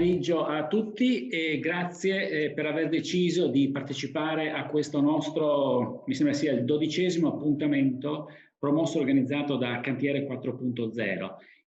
pomeriggio a tutti e grazie per aver deciso di partecipare a questo nostro, mi sembra sia il 12° appuntamento promosso e organizzato da Cantiere 4.0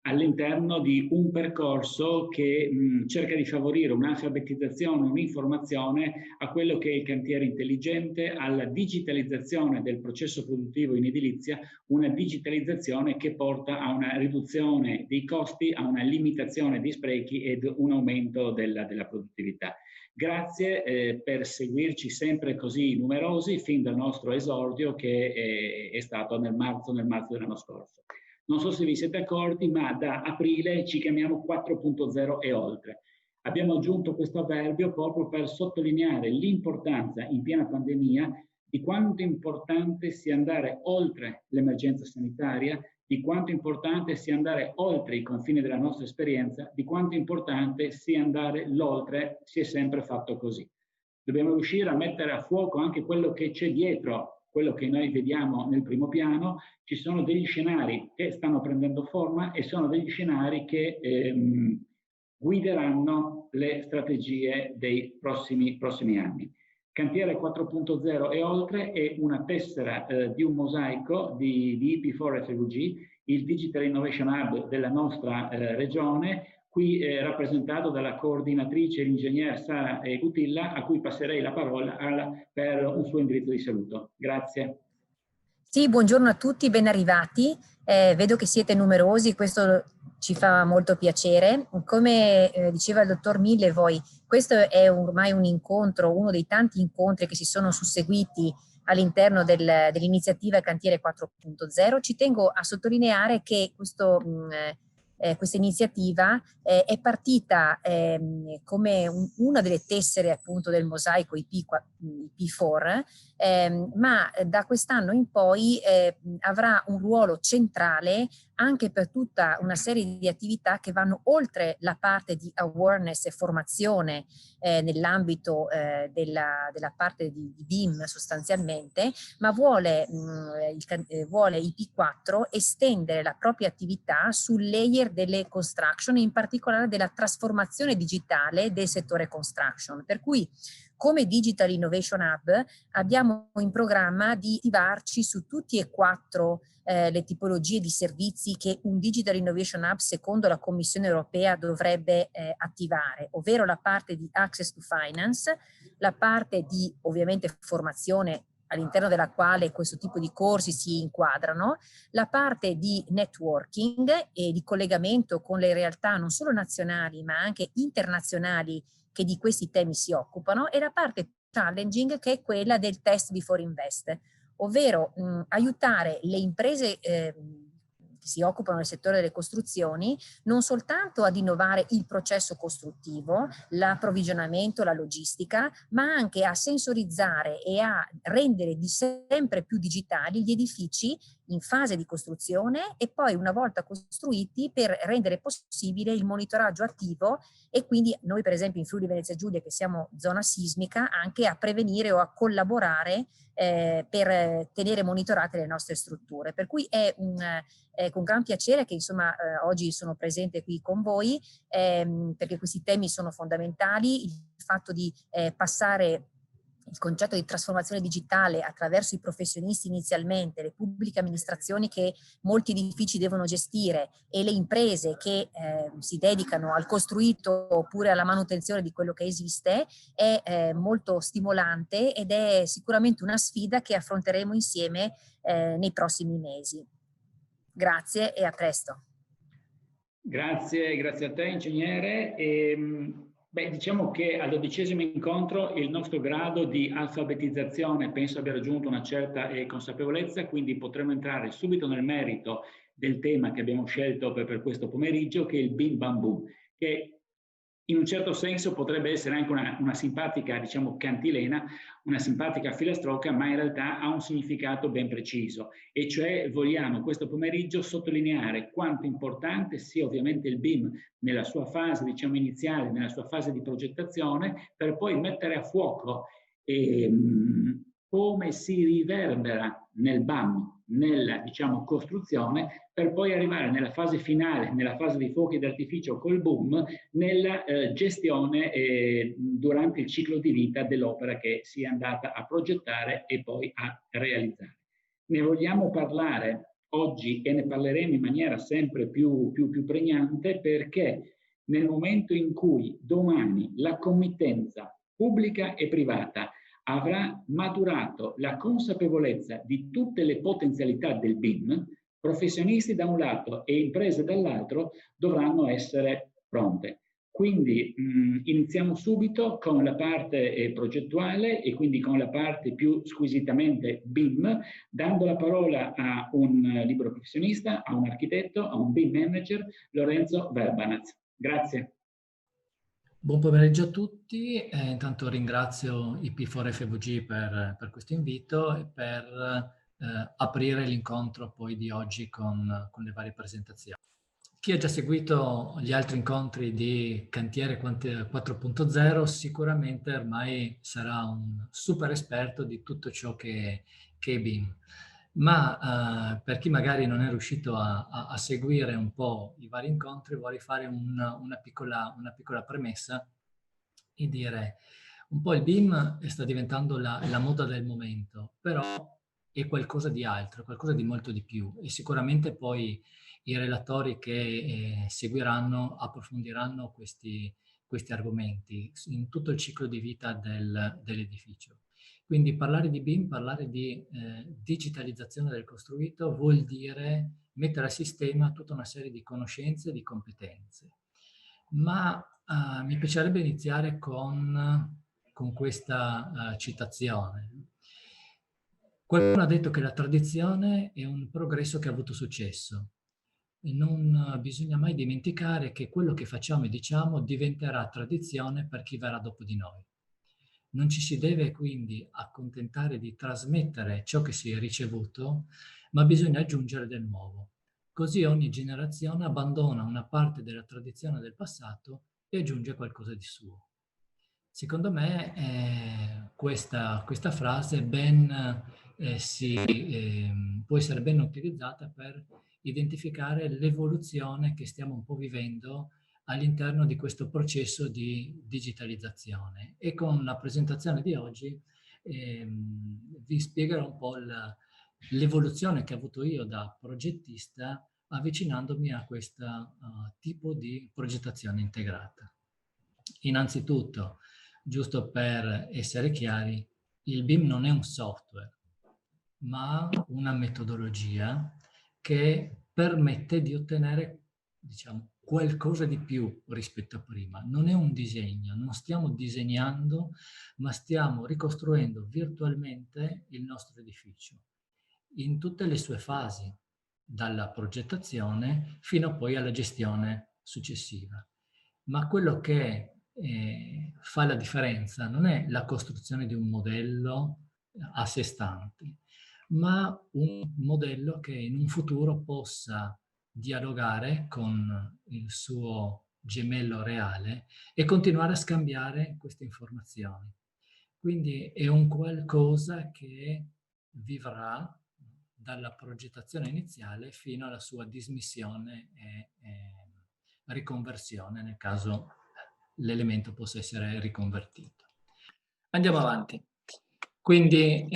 all'interno di un percorso che cerca di favorire un'alfabetizzazione, un'informazione a quello che è il cantiere intelligente, alla digitalizzazione del processo produttivo in edilizia, una digitalizzazione che porta a una riduzione dei costi, a una limitazione dei sprechi ed un aumento della produttività. Grazie per seguirci sempre così numerosi fin dal nostro esordio che è stato nel marzo dell'anno scorso. Non so se vi siete accorti, ma da aprile ci chiamiamo 4.0 e oltre. Abbiamo aggiunto questo avverbio proprio per sottolineare l'importanza in piena pandemia di quanto importante sia andare oltre l'emergenza sanitaria, di quanto importante sia andare oltre i confini della nostra esperienza, di quanto importante sia andare l'oltre, si è sempre fatto così. Dobbiamo riuscire a mettere a fuoco anche quello che c'è dietro, quello che noi vediamo nel primo piano. Ci sono degli scenari che stanno prendendo forma e sono degli scenari che guideranno le strategie dei prossimi anni. Cantiere 4.0 e oltre è una tessera di un mosaico di IP4FVG, il Digital Innovation Hub della nostra regione, qui rappresentato dalla coordinatrice, l'ingegner Sara Gutilla, a cui passerei la parola per un suo indirizzo di saluto. Grazie. Sì, buongiorno a tutti, ben arrivati. Vedo che siete numerosi, questo ci fa molto piacere. Come diceva il dottor Millevoy, questo è ormai un incontro, uno dei tanti incontri che si sono susseguiti all'interno dell'iniziativa Cantiere 4.0. Ci tengo a sottolineare che questa iniziativa è partita come una delle tessere appunto del mosaico IP4, ma da quest'anno in poi avrà un ruolo centrale anche per tutta una serie di attività che vanno oltre la parte di awareness e formazione nell'ambito della parte di BIM sostanzialmente, ma vuole IP4 estendere la propria attività sul layer delle construction, in particolare della trasformazione digitale del settore construction. Per cui come Digital Innovation Hub abbiamo in programma di attivarci su tutti e 4 le tipologie di servizi che un Digital Innovation Hub secondo la Commissione Europea dovrebbe attivare, ovvero la parte di Access to Finance, la parte di ovviamente formazione all'interno della quale questo tipo di corsi si inquadrano, la parte di networking e di collegamento con le realtà non solo nazionali ma anche internazionali che di questi temi si occupano, e la parte challenging che è quella del test before invest, ovvero aiutare le imprese che si occupano del settore delle costruzioni non soltanto ad innovare il processo costruttivo, l'approvvigionamento, la logistica, ma anche a sensorizzare e a rendere sempre più digitali gli edifici in fase di costruzione e poi una volta costruiti per rendere possibile il monitoraggio attivo e quindi noi per esempio in Friuli Venezia Giulia che siamo zona sismica anche a prevenire o a collaborare per tenere monitorate le nostre strutture. Per cui è con gran piacere che insomma oggi sono presente qui con voi perché questi temi sono fondamentali, il fatto di passare il concetto di trasformazione digitale attraverso i professionisti inizialmente, le pubbliche amministrazioni che molti edifici devono gestire e le imprese che si dedicano al costruito oppure alla manutenzione di quello che esiste è molto stimolante ed è sicuramente una sfida che affronteremo insieme nei prossimi mesi. Grazie e a presto. Grazie a te ingegnere. Diciamo che al 12° incontro il nostro grado di alfabetizzazione penso abbia raggiunto una certa consapevolezza, quindi potremo entrare subito nel merito del tema che abbiamo scelto per questo pomeriggio, che è il BIM Bam Boom, che in un certo senso potrebbe essere anche una simpatica, diciamo, cantilena, una simpatica filastrocca, ma in realtà ha un significato ben preciso, e cioè vogliamo questo pomeriggio sottolineare quanto importante sia ovviamente il BIM nella sua fase, diciamo, iniziale, nella sua fase di progettazione, per poi mettere a fuoco come si riverbera nel BAM, nella diciamo, costruzione, per poi arrivare nella fase finale, nella fase di fuochi d'artificio col boom, nella gestione durante il ciclo di vita dell'opera che si è andata a progettare e poi a realizzare. Ne vogliamo parlare oggi e ne parleremo in maniera sempre più pregnante, perché nel momento in cui domani la committenza pubblica e privata avrà maturato la consapevolezza di tutte le potenzialità del BIM, professionisti da un lato e imprese dall'altro dovranno essere pronte. Quindi iniziamo subito con la parte progettuale e quindi con la parte più squisitamente BIM, dando la parola a un libero professionista, a un architetto, a un BIM manager, Lorenzo Verbanaz. Grazie. Buon pomeriggio a tutti, intanto ringrazio IP4FVG per questo invito e per aprire l'incontro poi di oggi con le varie presentazioni. Chi ha già seguito gli altri incontri di Cantiere 4.0 sicuramente ormai sarà un super esperto di tutto ciò che è BIM. Ma per chi magari non è riuscito a seguire un po' i vari incontri, vorrei fare una piccola premessa e dire un po' il BIM sta diventando la moda del momento, però è qualcosa di altro, qualcosa di molto di più, e sicuramente poi i relatori che seguiranno approfondiranno questi argomenti in tutto il ciclo di vita dell'edificio. Quindi parlare di BIM, parlare di digitalizzazione del costruito vuol dire mettere a sistema tutta una serie di conoscenze e di competenze. Ma mi piacerebbe iniziare con questa citazione. Qualcuno ha detto che la tradizione è un progresso che ha avuto successo. E non bisogna mai dimenticare che quello che facciamo e diciamo diventerà tradizione per chi verrà dopo di noi. Non ci si deve quindi accontentare di trasmettere ciò che si è ricevuto, ma bisogna aggiungere del nuovo. Così ogni generazione abbandona una parte della tradizione del passato e aggiunge qualcosa di suo. Secondo me questa frase può essere ben utilizzata per identificare l'evoluzione che stiamo un po' vivendo all'interno di questo processo di digitalizzazione. E con la presentazione di oggi vi spiegherò un po' l'evoluzione che ho avuto io da progettista avvicinandomi a questo tipo di progettazione integrata. Innanzitutto, giusto per essere chiari, il BIM non è un software, ma una metodologia che permette di ottenere, diciamo, qualcosa di più rispetto a prima. Non è un disegno, non stiamo disegnando, ma stiamo ricostruendo virtualmente il nostro edificio in tutte le sue fasi, dalla progettazione fino poi alla gestione successiva. Ma quello che fa la differenza non è la costruzione di un modello a sé stante, ma un modello che in un futuro possa dialogare con il suo gemello reale e continuare a scambiare queste informazioni. Quindi è un qualcosa che vivrà dalla progettazione iniziale fino alla sua dismissione e riconversione nel caso l'elemento possa essere riconvertito. Andiamo avanti. Quindi,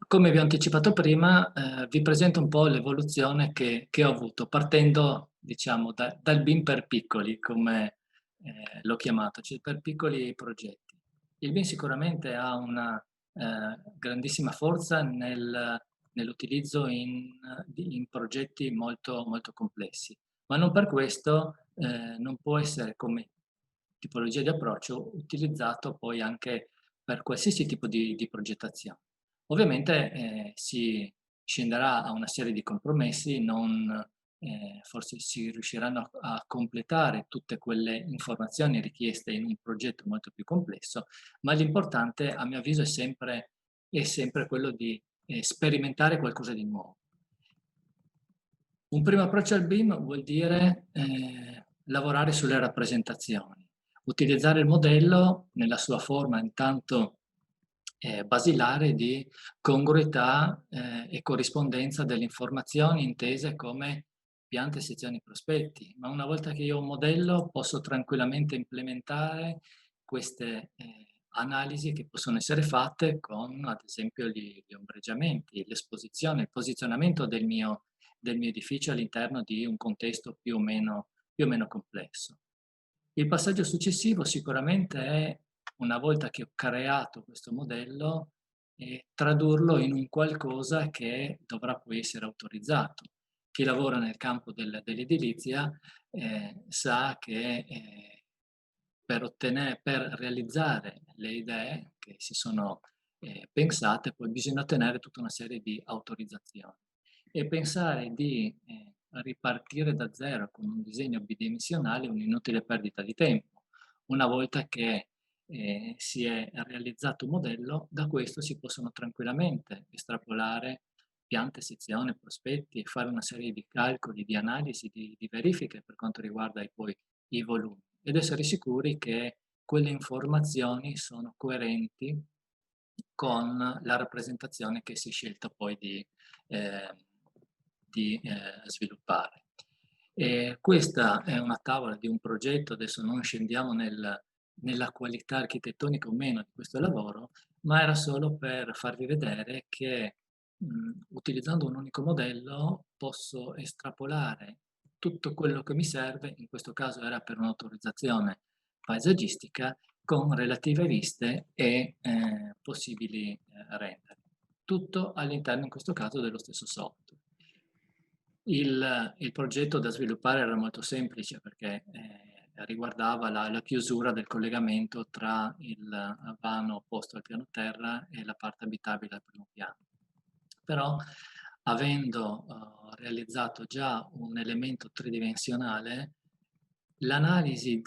come vi ho anticipato prima, vi presento un po' l'evoluzione che ho avuto, partendo, diciamo, dal BIM per piccoli, come l'ho chiamato, cioè per piccoli progetti. Il BIM sicuramente ha una grandissima forza nell'utilizzo in progetti molto, molto complessi, ma non per questo non può essere come tipologia di approccio utilizzato poi anche per qualsiasi tipo di progettazione. Ovviamente si scenderà a una serie di compromessi, forse si riusciranno a completare tutte quelle informazioni richieste in un progetto molto più complesso, ma l'importante a mio avviso è sempre quello di sperimentare qualcosa di nuovo. Un primo approccio al BIM vuol dire lavorare sulle rappresentazioni, utilizzare il modello nella sua forma intanto basilare di congruità e corrispondenza delle informazioni intese come piante, sezioni, prospetti. Ma una volta che io ho un modello posso tranquillamente implementare queste analisi che possono essere fatte con, ad esempio, gli ombreggiamenti, l'esposizione, il posizionamento del mio edificio all'interno di un contesto più o meno complesso. Il passaggio successivo sicuramente è, una volta che ho creato questo modello, tradurlo in un qualcosa che dovrà poi essere autorizzato. Chi lavora nel campo dell'edilizia sa che per realizzare le idee che si sono pensate, poi bisogna ottenere tutta una serie di autorizzazioni. E pensare di ripartire da zero con un disegno bidimensionale è un'inutile perdita di tempo. Una volta che si è realizzato un modello, da questo si possono tranquillamente estrapolare piante, sezioni, prospetti e fare una serie di calcoli, di analisi, di verifiche per quanto riguarda poi i volumi ed essere sicuri che quelle informazioni sono coerenti con la rappresentazione che si è scelta poi di sviluppare. Questa è una tavola di un progetto, adesso non scendiamo nella qualità architettonica o meno di questo lavoro, ma era solo per farvi vedere che utilizzando un unico modello posso estrapolare tutto quello che mi serve, in questo caso era per un'autorizzazione paesaggistica, con relative viste e possibili rendering. Tutto all'interno, in questo caso, dello stesso software. Il progetto da sviluppare era molto semplice perché riguardava la chiusura del collegamento tra il vano posto al piano terra e la parte abitabile al primo piano. Però, avendo realizzato già un elemento tridimensionale, l'analisi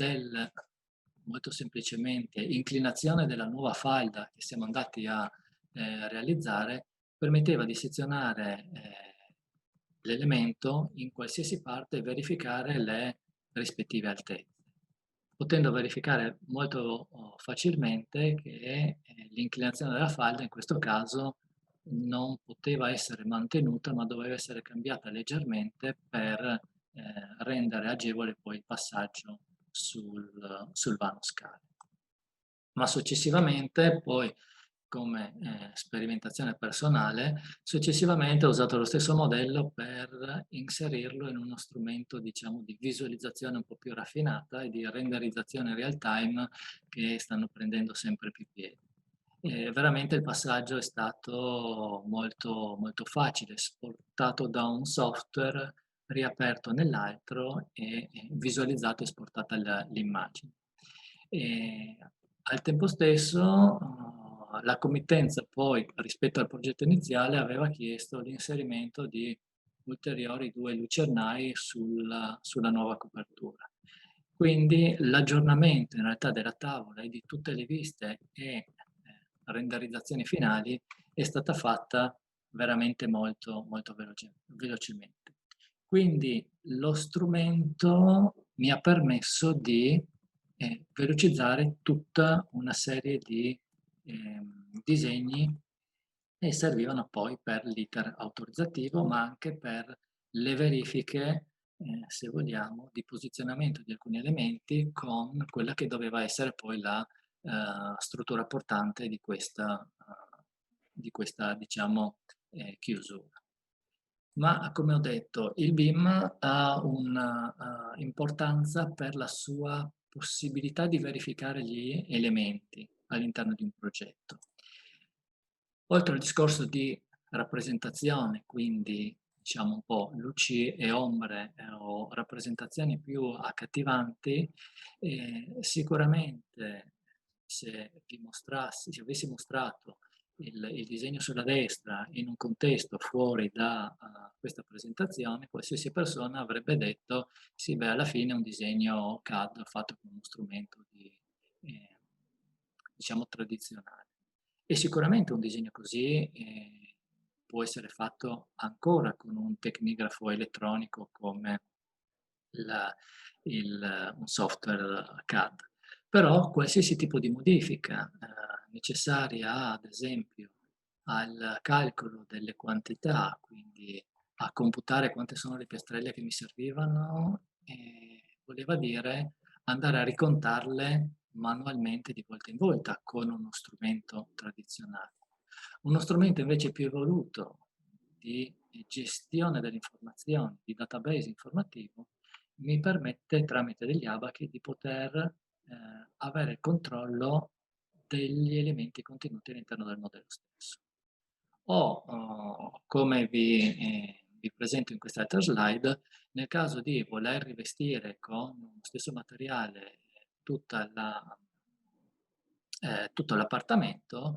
molto semplicemente, inclinazione della nuova falda che siamo andati a realizzare, permetteva di sezionare l'elemento in qualsiasi parte e verificare le rispettive altezze, potendo verificare molto facilmente che l'inclinazione della falda in questo caso non poteva essere mantenuta, ma doveva essere cambiata leggermente per rendere agevole poi il passaggio sul vano scale. Ma successivamente poi, come sperimentazione personale, successivamente ho usato lo stesso modello per inserirlo in uno strumento, diciamo, di visualizzazione un po' più raffinata e di renderizzazione real time che stanno prendendo sempre più piede. Veramente il passaggio è stato molto, molto facile, esportato da un software, riaperto nell'altro e visualizzato e esportata l'immagine. Al tempo stesso la committenza poi rispetto al progetto iniziale aveva chiesto l'inserimento di ulteriori 2 lucernai sulla nuova copertura. Quindi l'aggiornamento in realtà della tavola e di tutte le viste e renderizzazioni finali è stata fatta veramente molto, molto velocemente. Quindi lo strumento mi ha permesso di velocizzare tutta una serie di disegni e servivano poi per l'iter autorizzativo, ma anche per le verifiche, se vogliamo, di posizionamento di alcuni elementi con quella che doveva essere poi la struttura portante di questa diciamo, chiusura. Ma come ho detto, il BIM ha un'importanza per la sua possibilità di verificare gli elementi all'interno di un progetto. Oltre al discorso di rappresentazione, quindi diciamo un po' luci e ombre o rappresentazioni più accattivanti, sicuramente se avessi mostrato il disegno sulla destra in un contesto fuori da questa presentazione, qualsiasi persona avrebbe detto sì, beh, alla fine è un disegno CAD fatto con uno strumento diciamo tradizionale. E sicuramente un disegno così può essere fatto ancora con un tecnigrafo elettronico come un software CAD. Però qualsiasi tipo di modifica necessaria, ad esempio, al calcolo delle quantità, quindi a computare quante sono le piastrelle che mi servivano, voleva dire andare a ricontarle manualmente di volta in volta con uno strumento tradizionale. Uno strumento invece più evoluto di gestione delle informazioni, di database informativo, mi permette tramite degli abachi di poter avere il controllo degli elementi contenuti all'interno del modello stesso. Come vi presento in quest'altra slide, nel caso di voler rivestire con lo stesso materiale tutto l'appartamento,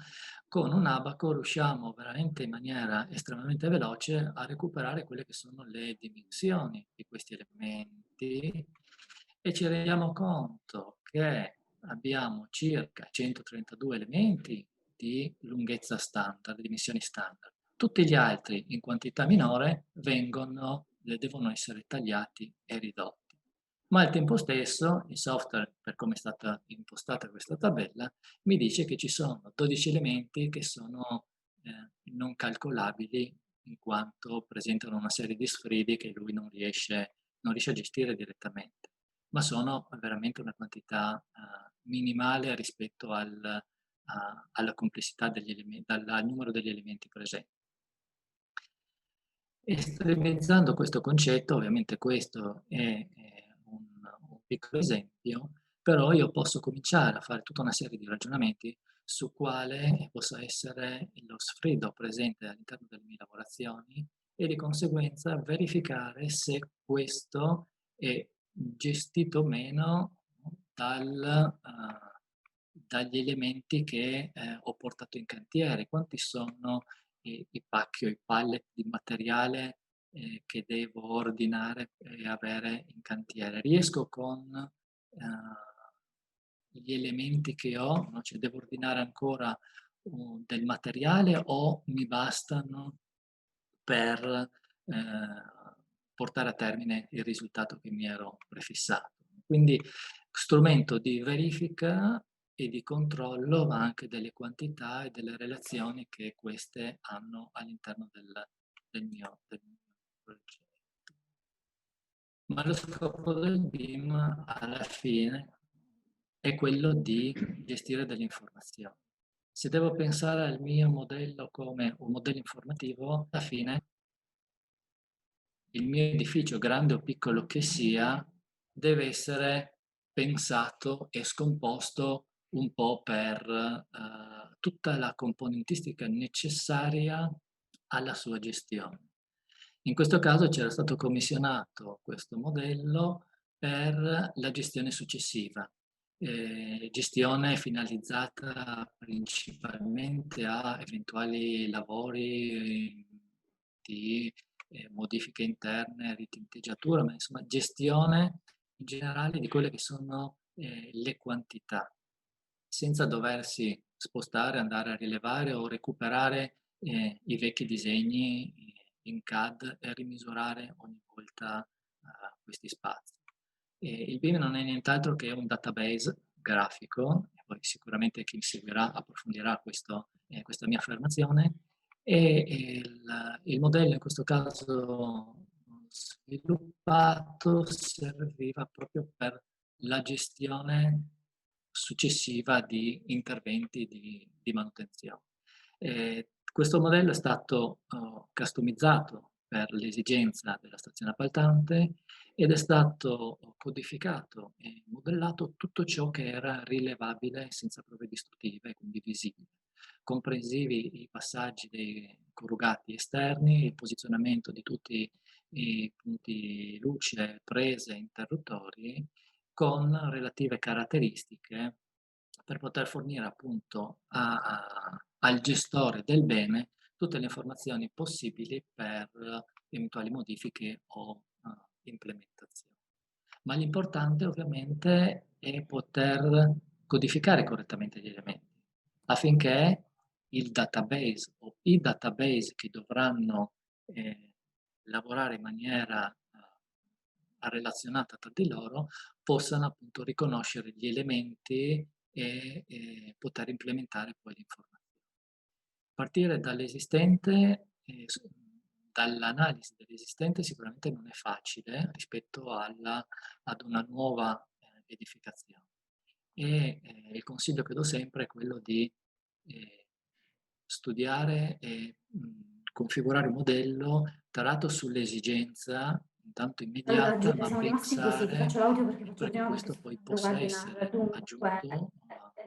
con un abaco riusciamo veramente in maniera estremamente veloce a recuperare quelle che sono le dimensioni di questi elementi e ci rendiamo conto che abbiamo circa 132 elementi di lunghezza standard, dimensioni standard. Tutti gli altri in quantità minore devono essere tagliati e ridotti. Ma al tempo stesso il software, per come è stata impostata questa tabella, mi dice che ci sono 12 elementi che sono non calcolabili in quanto presentano una serie di sfridi che lui non riesce a gestire direttamente, ma sono veramente una quantità minimale rispetto alla complessità degli elementi, al numero degli elementi presenti. Estremizzando questo concetto, ovviamente questo è un piccolo esempio, però io posso cominciare a fare tutta una serie di ragionamenti su quale possa essere lo sfrido presente all'interno delle mie lavorazioni e di conseguenza verificare se questo è gestito o meno dagli elementi che ho portato in cantiere, quanti sono i pacchi o i pallet di materiale che devo ordinare e avere in cantiere. Riesco con gli elementi che ho, no? Cioè devo ordinare ancora del materiale o mi bastano per portare a termine il risultato che mi ero prefissato. Quindi strumento di verifica e di controllo, ma anche delle quantità e delle relazioni che queste hanno all'interno del mio progetto. Ma lo scopo del BIM alla fine è quello di gestire delle informazioni. Se devo pensare al mio modello come un modello informativo, alla fine il mio edificio, grande o piccolo che sia, deve essere pensato e scomposto un po' per tutta la componentistica necessaria alla sua gestione. In questo caso c'era stato commissionato questo modello per la gestione successiva, gestione finalizzata principalmente a eventuali lavori di modifiche interne, ritinteggiatura, ma insomma gestione in generale di quelle che sono le quantità, senza doversi spostare, andare a rilevare o recuperare i vecchi disegni in CAD e rimisurare ogni volta questi spazi. Il BIM non è nient'altro che un database grafico, e poi sicuramente chi mi seguirà approfondirà questa mia affermazione, e il modello in questo caso sviluppato serviva proprio per la gestione successiva di interventi di manutenzione. Questo modello è stato customizzato per l'esigenza della stazione appaltante ed è stato codificato e modellato tutto ciò che era rilevabile senza prove distruttive, quindi visibile, comprensivi i passaggi dei corrugati esterni, il posizionamento di tutti i punti luce, prese, interruttori, con relative caratteristiche per poter fornire appunto al gestore del bene tutte le informazioni possibili per eventuali modifiche o implementazioni. Ma l'importante ovviamente è poter codificare correttamente gli elementi affinché il database o i database che dovranno lavorare in maniera relazionata tra di loro possano appunto riconoscere gli elementi e poter implementare poi l'informazione. Partire dall'esistente, dall'analisi dell'esistente sicuramente non è facile rispetto ad una nuova edificazione. E il consiglio che do sempre è quello di studiare e configurare un modello tarato sull'esigenza intanto Allora immediata, Giulia, ma siamo rimasti così, ti faccio pensare l'audio perché faccio perché prima perché questo sto poi facendo il possa webinar. essere Dunque, aggiunto,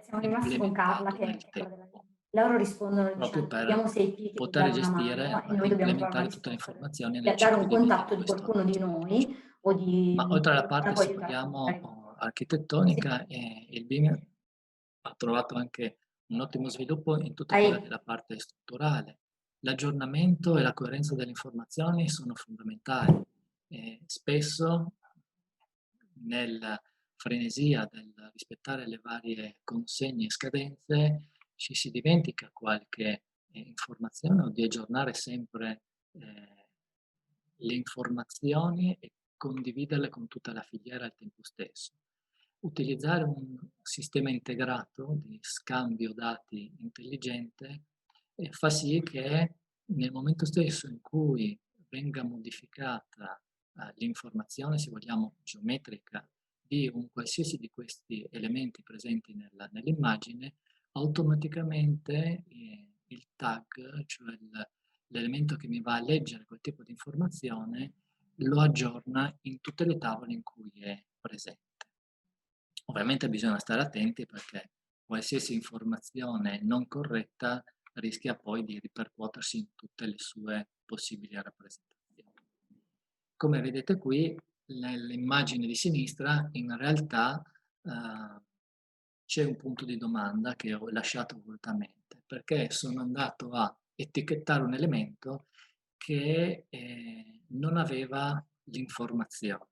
siamo rimasti con Carla implementato che nel è quella della tempo, loro rispondono proprio dicendo per abbiamo 6 P che ti poter danno una gestire mano e e noi dobbiamo trovare una implementare tutte le risposta informazioni nel per dare ciclo un di vita contatto di di questo qualcuno di edificio. noi o Ma di oltre alla persona parte, può se aiutare a vogliamo, comunicare. Sì. architettonica, il BIM ha trovato anche un ottimo sviluppo in tutta quella che è Hai la parte strutturale. L'aggiornamento e la coerenza delle informazioni sono fondamentali. Spesso nella frenesia del rispettare le varie consegne e scadenze ci si dimentica qualche informazione o di aggiornare sempre le informazioni e condividerle con tutta la filiera al tempo stesso. Utilizzare un sistema integrato di scambio dati intelligente fa sì che nel momento stesso in cui venga modificata l'informazione, se vogliamo, geometrica di un qualsiasi di questi elementi presenti nell'immagine, automaticamente il tag, cioè l'elemento che mi va a leggere quel tipo di informazione, lo aggiorna in tutte le tavole in cui è presente. Ovviamente bisogna stare attenti perché qualsiasi informazione non corretta rischia poi di ripercuotersi in tutte le sue possibili rappresentazioni. Come vedete qui, nell'immagine di sinistra, in realtà c'è un punto di domanda che ho lasciato volutamente, perché sono andato a etichettare un elemento che non aveva l'informazione.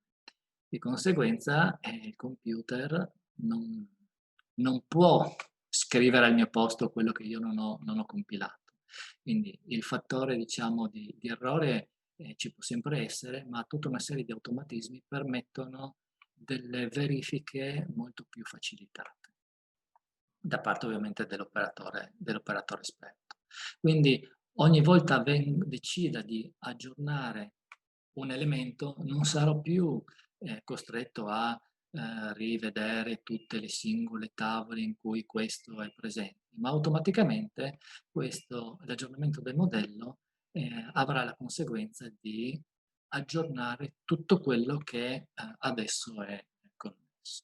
Di conseguenza il computer non può scrivere al mio posto quello che io non ho compilato. Quindi il fattore, diciamo, di errore ci può sempre essere, ma tutta una serie di automatismi permettono delle verifiche molto più facilitate da parte ovviamente dell'operatore esperto. Quindi ogni volta decida di aggiornare un elemento, non sarò più costretto a rivedere tutte le singole tavole in cui questo è presente, ma automaticamente l'aggiornamento del modello avrà la conseguenza di aggiornare tutto quello che adesso è connesso.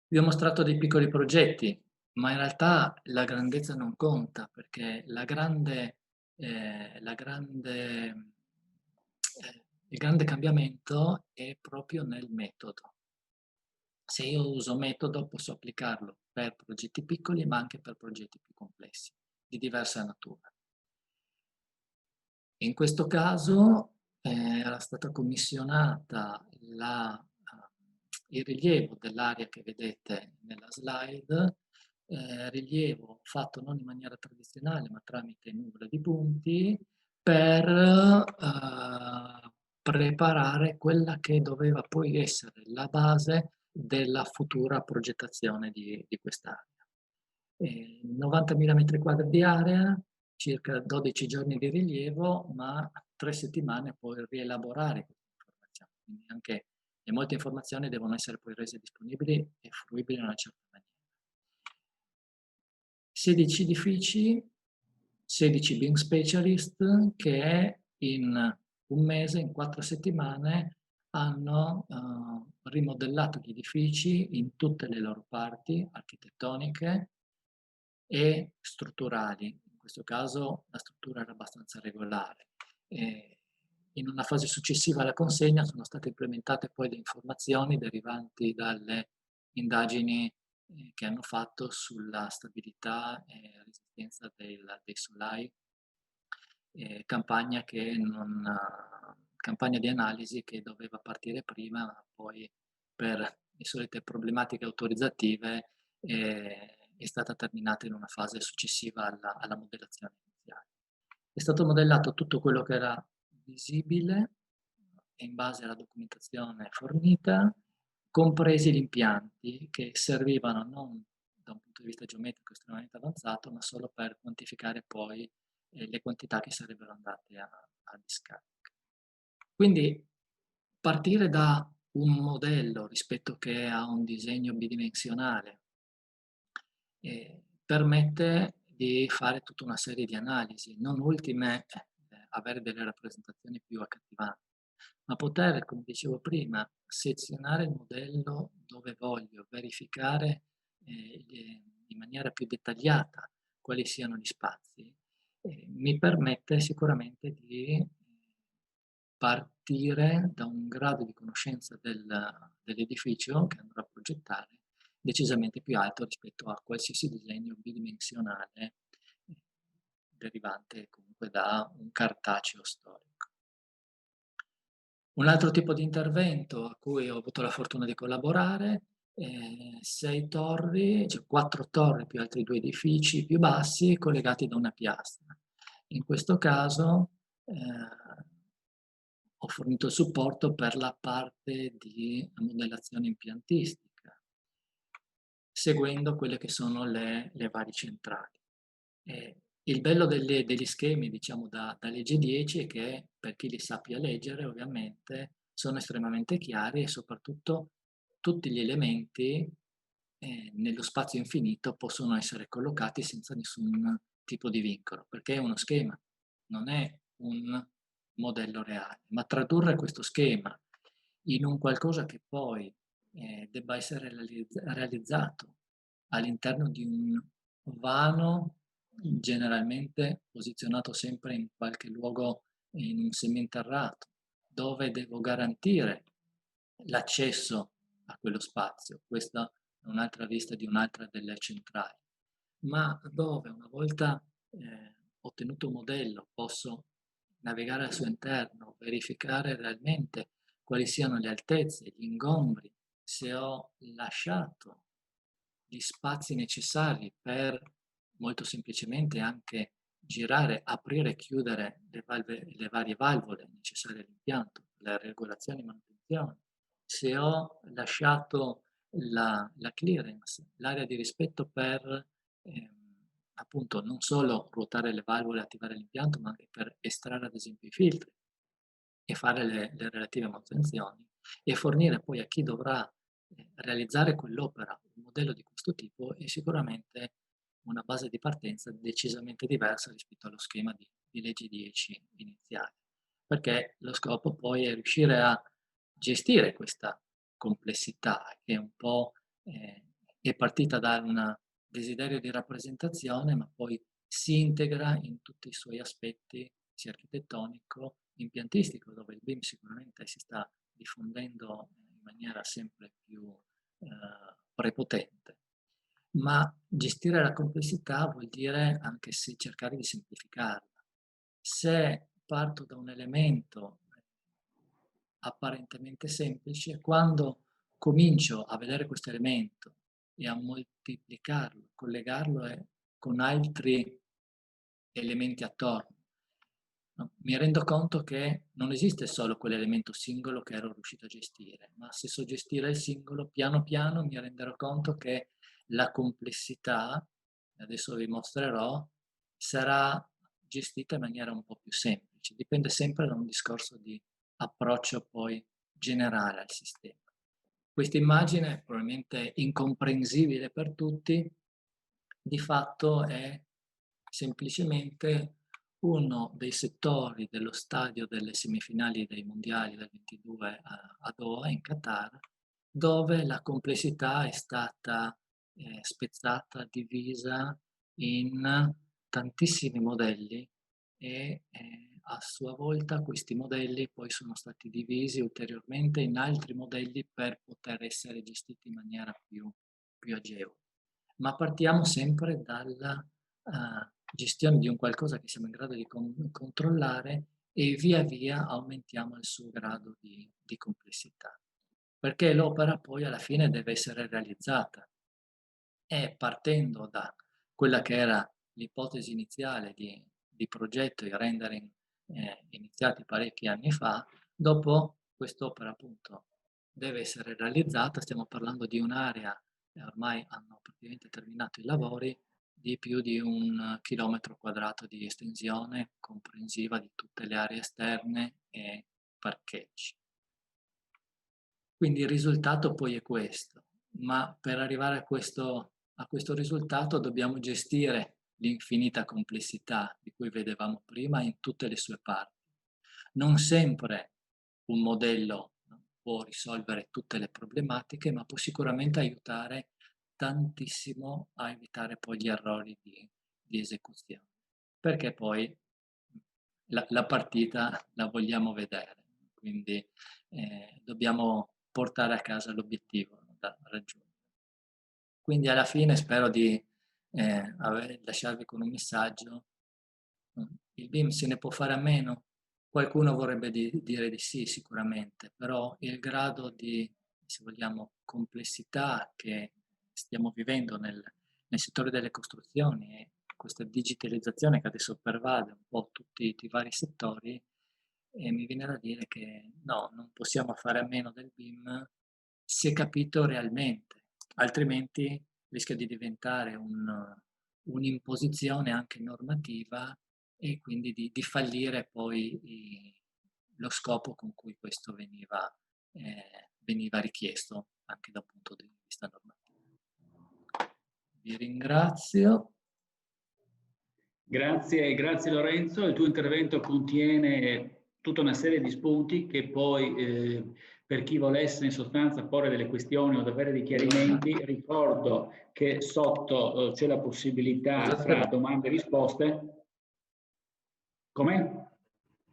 Vi ho mostrato dei piccoli progetti, ma in realtà la grandezza non conta, perché il grande cambiamento è proprio nel metodo. Se io uso metodo posso applicarlo per progetti piccoli, ma anche per progetti più complessi, di diversa natura. In questo caso era stata commissionata il rilievo dell'area che vedete nella slide, rilievo fatto non in maniera tradizionale ma tramite nuvole di punti per preparare quella che doveva poi essere la base della futura progettazione di quest'area. 90.000 metri quadri di area, circa 12 giorni di rilievo, ma 3 settimane per rielaborare queste informazioni. Quindi anche molte informazioni devono essere poi rese disponibili e fruibili in una certa maniera. 16 edifici, 16 BIM specialist che in un mese, in 4 settimane, hanno rimodellato gli edifici in tutte le loro parti architettoniche e strutturali. In questo caso la struttura era abbastanza regolare. In una fase successiva alla consegna sono state implementate poi le informazioni derivanti dalle indagini che hanno fatto sulla stabilità e resistenza dei solai, campagna di analisi che doveva partire prima, ma poi per le solite problematiche autorizzative è stata terminata in una fase successiva alla modellazione iniziale. È stato modellato tutto quello che era visibile in base alla documentazione fornita compresi gli impianti che servivano non da un punto di vista geometrico estremamente avanzato, ma solo per quantificare poi le quantità che sarebbero andate a discarica. Quindi partire da un modello rispetto che a un disegno bidimensionale permette di fare tutta una serie di analisi, non ultime avere delle rappresentazioni più accattivanti, ma poter, come dicevo prima, sezionare il modello dove voglio, verificare in maniera più dettagliata quali siano gli spazi, mi permette sicuramente di partire da un grado di conoscenza dell'edificio che andrò a progettare decisamente più alto rispetto a qualsiasi disegno bidimensionale derivante comunque da un cartaceo storico. Un altro tipo di intervento a cui ho avuto la fortuna di collaborare, 6 torri, cioè 4 torri più altri 2 edifici più bassi collegati da una piastra. In questo caso ho fornito il supporto per la parte di modellazione impiantistica, seguendo quelle che sono le varie centrali. Il bello degli schemi, diciamo, da legge 10 è che, per chi li sappia leggere, ovviamente, sono estremamente chiari e soprattutto tutti gli elementi nello spazio infinito possono essere collocati senza nessun tipo di vincolo, perché è uno schema, non è un modello reale, ma tradurre questo schema in un qualcosa che poi debba essere realizzato all'interno di un vano generalmente posizionato sempre in qualche luogo in un seminterrato, dove devo garantire l'accesso a quello spazio. Questa è un'altra vista di un'altra delle centrali, ma dove una volta ottenuto un modello posso navigare al suo interno, verificare realmente quali siano le altezze, gli ingombri, se ho lasciato gli spazi necessari per molto semplicemente anche girare, aprire e chiudere le varie valvole necessarie all'impianto, le regolazioni e manutenzione. Se ho lasciato la clearance, l'area di rispetto per appunto non solo ruotare le valvole e attivare l'impianto, ma anche per estrarre ad esempio i filtri e fare le relative manutenzioni e fornire poi a chi dovrà realizzare quell'opera un modello di questo tipo è sicuramente una base di partenza decisamente diversa rispetto allo schema di legge 10 iniziale, perché lo scopo poi è riuscire a gestire questa complessità che un po' è partita da un desiderio di rappresentazione, ma poi si integra in tutti i suoi aspetti, sia architettonico, impiantistico, dove il BIM sicuramente si sta diffondendo in maniera sempre più prepotente. Ma gestire la complessità vuol dire anche se cercare di semplificarla. Se parto da un elemento apparentemente semplice, quando comincio a vedere questo elemento e a moltiplicarlo, collegarlo con altri elementi attorno, no? Mi rendo conto che non esiste solo quell'elemento singolo che ero riuscito a gestire, ma se so gestire il singolo, piano piano mi renderò conto che la complessità, adesso vi mostrerò, sarà gestita in maniera un po' più semplice. Dipende sempre da un discorso di approccio poi generale al sistema. Questa immagine, probabilmente incomprensibile per tutti, di fatto è semplicemente uno dei settori dello stadio delle semifinali dei mondiali del 22 a Doha, in Qatar, dove la complessità è stata spezzata, divisa in tantissimi modelli e a sua volta questi modelli poi sono stati divisi ulteriormente in altri modelli per poter essere gestiti in maniera più agevole. Ma partiamo sempre dalla gestione di un qualcosa che siamo in grado di controllare e via via aumentiamo il suo grado di complessità. Perché l'opera poi alla fine deve essere realizzata e partendo da quella che era l'ipotesi iniziale di progetto e rendering iniziati parecchi anni fa, dopo quest'opera appunto deve essere realizzata. Stiamo parlando di un'area, e ormai hanno praticamente terminato i lavori, di più di 1 chilometro quadrato di estensione comprensiva di tutte le aree esterne e parcheggi. Quindi il risultato poi è questo, ma per arrivare a questo risultato dobbiamo gestire l'infinita complessità di cui vedevamo prima in tutte le sue parti. Non sempre un modello può risolvere tutte le problematiche, ma può sicuramente aiutare tantissimo a evitare poi gli errori di esecuzione, perché poi la partita la vogliamo vedere, quindi dobbiamo portare a casa l'obiettivo da raggiungere. Quindi alla fine spero di lasciarvi con un messaggio. Il BIM se ne può fare a meno? Qualcuno vorrebbe dire di sì sicuramente, però il grado di, se vogliamo, complessità che stiamo vivendo nel settore delle costruzioni e questa digitalizzazione che adesso pervade un po' tutti i vari settori, e mi viene da dire che no, non possiamo fare a meno del BIM se capito realmente, altrimenti rischia di diventare un'imposizione anche normativa e quindi di fallire poi lo scopo con cui questo veniva richiesto anche dal punto di vista normativo. Vi ringrazio. Grazie Lorenzo, il tuo intervento contiene tutta una serie di spunti che poi per chi volesse in sostanza porre delle questioni o avere dei chiarimenti, ricordo che sotto c'è la possibilità fra domande e risposte. Come?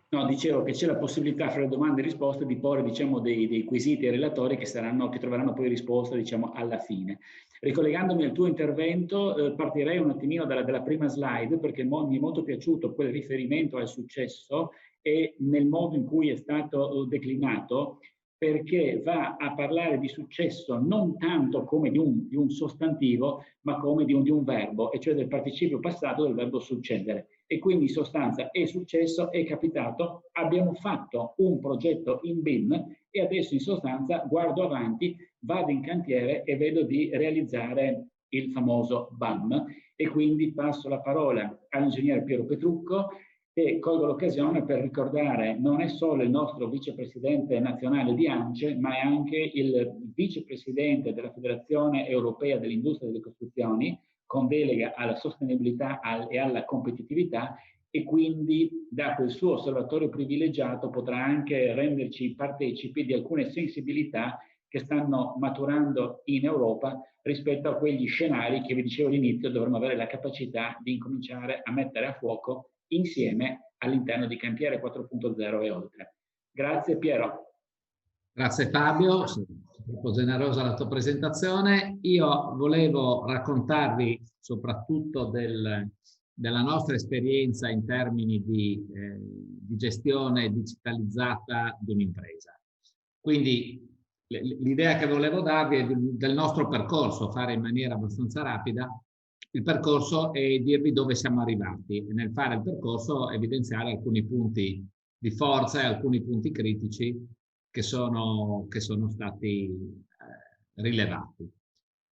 No, dicevo che c'è la possibilità fra le domande e risposte di porre, diciamo, dei quesiti ai relatori che troveranno poi risposta, diciamo, alla fine. Ricollegandomi al tuo intervento, partirei un attimino dalla prima slide, perché mi è molto piaciuto quel riferimento al successo e nel modo in cui è stato declinato, perché va a parlare di successo non tanto come di un sostantivo, ma come di un verbo, e cioè del participio passato del verbo succedere. E quindi in sostanza è successo, è capitato, abbiamo fatto un progetto in BIM e adesso in sostanza guardo avanti, vado in cantiere e vedo di realizzare il famoso BAM. E quindi passo la parola all'ingegnere Piero Petrucco e colgo l'occasione per ricordare non è solo il nostro vicepresidente nazionale di ANCE, ma è anche il vicepresidente della Federazione Europea dell'Industria delle Costruzioni, con delega alla sostenibilità e alla competitività, e quindi da quel suo osservatorio privilegiato potrà anche renderci partecipi di alcune sensibilità che stanno maturando in Europa rispetto a quegli scenari che vi dicevo all'inizio dovremmo avere la capacità di incominciare a mettere a fuoco insieme all'interno di Cantiere 4.0 e oltre. Grazie Piero. Grazie Fabio, troppo generosa la tua presentazione. Io volevo raccontarvi soprattutto della nostra esperienza in termini di gestione digitalizzata di un'impresa. Quindi l'idea che volevo darvi è del nostro percorso, fare in maniera abbastanza rapida il percorso e dirvi dove siamo arrivati. E nel fare il percorso evidenziare alcuni punti di forza e alcuni punti critici che sono stati rilevati.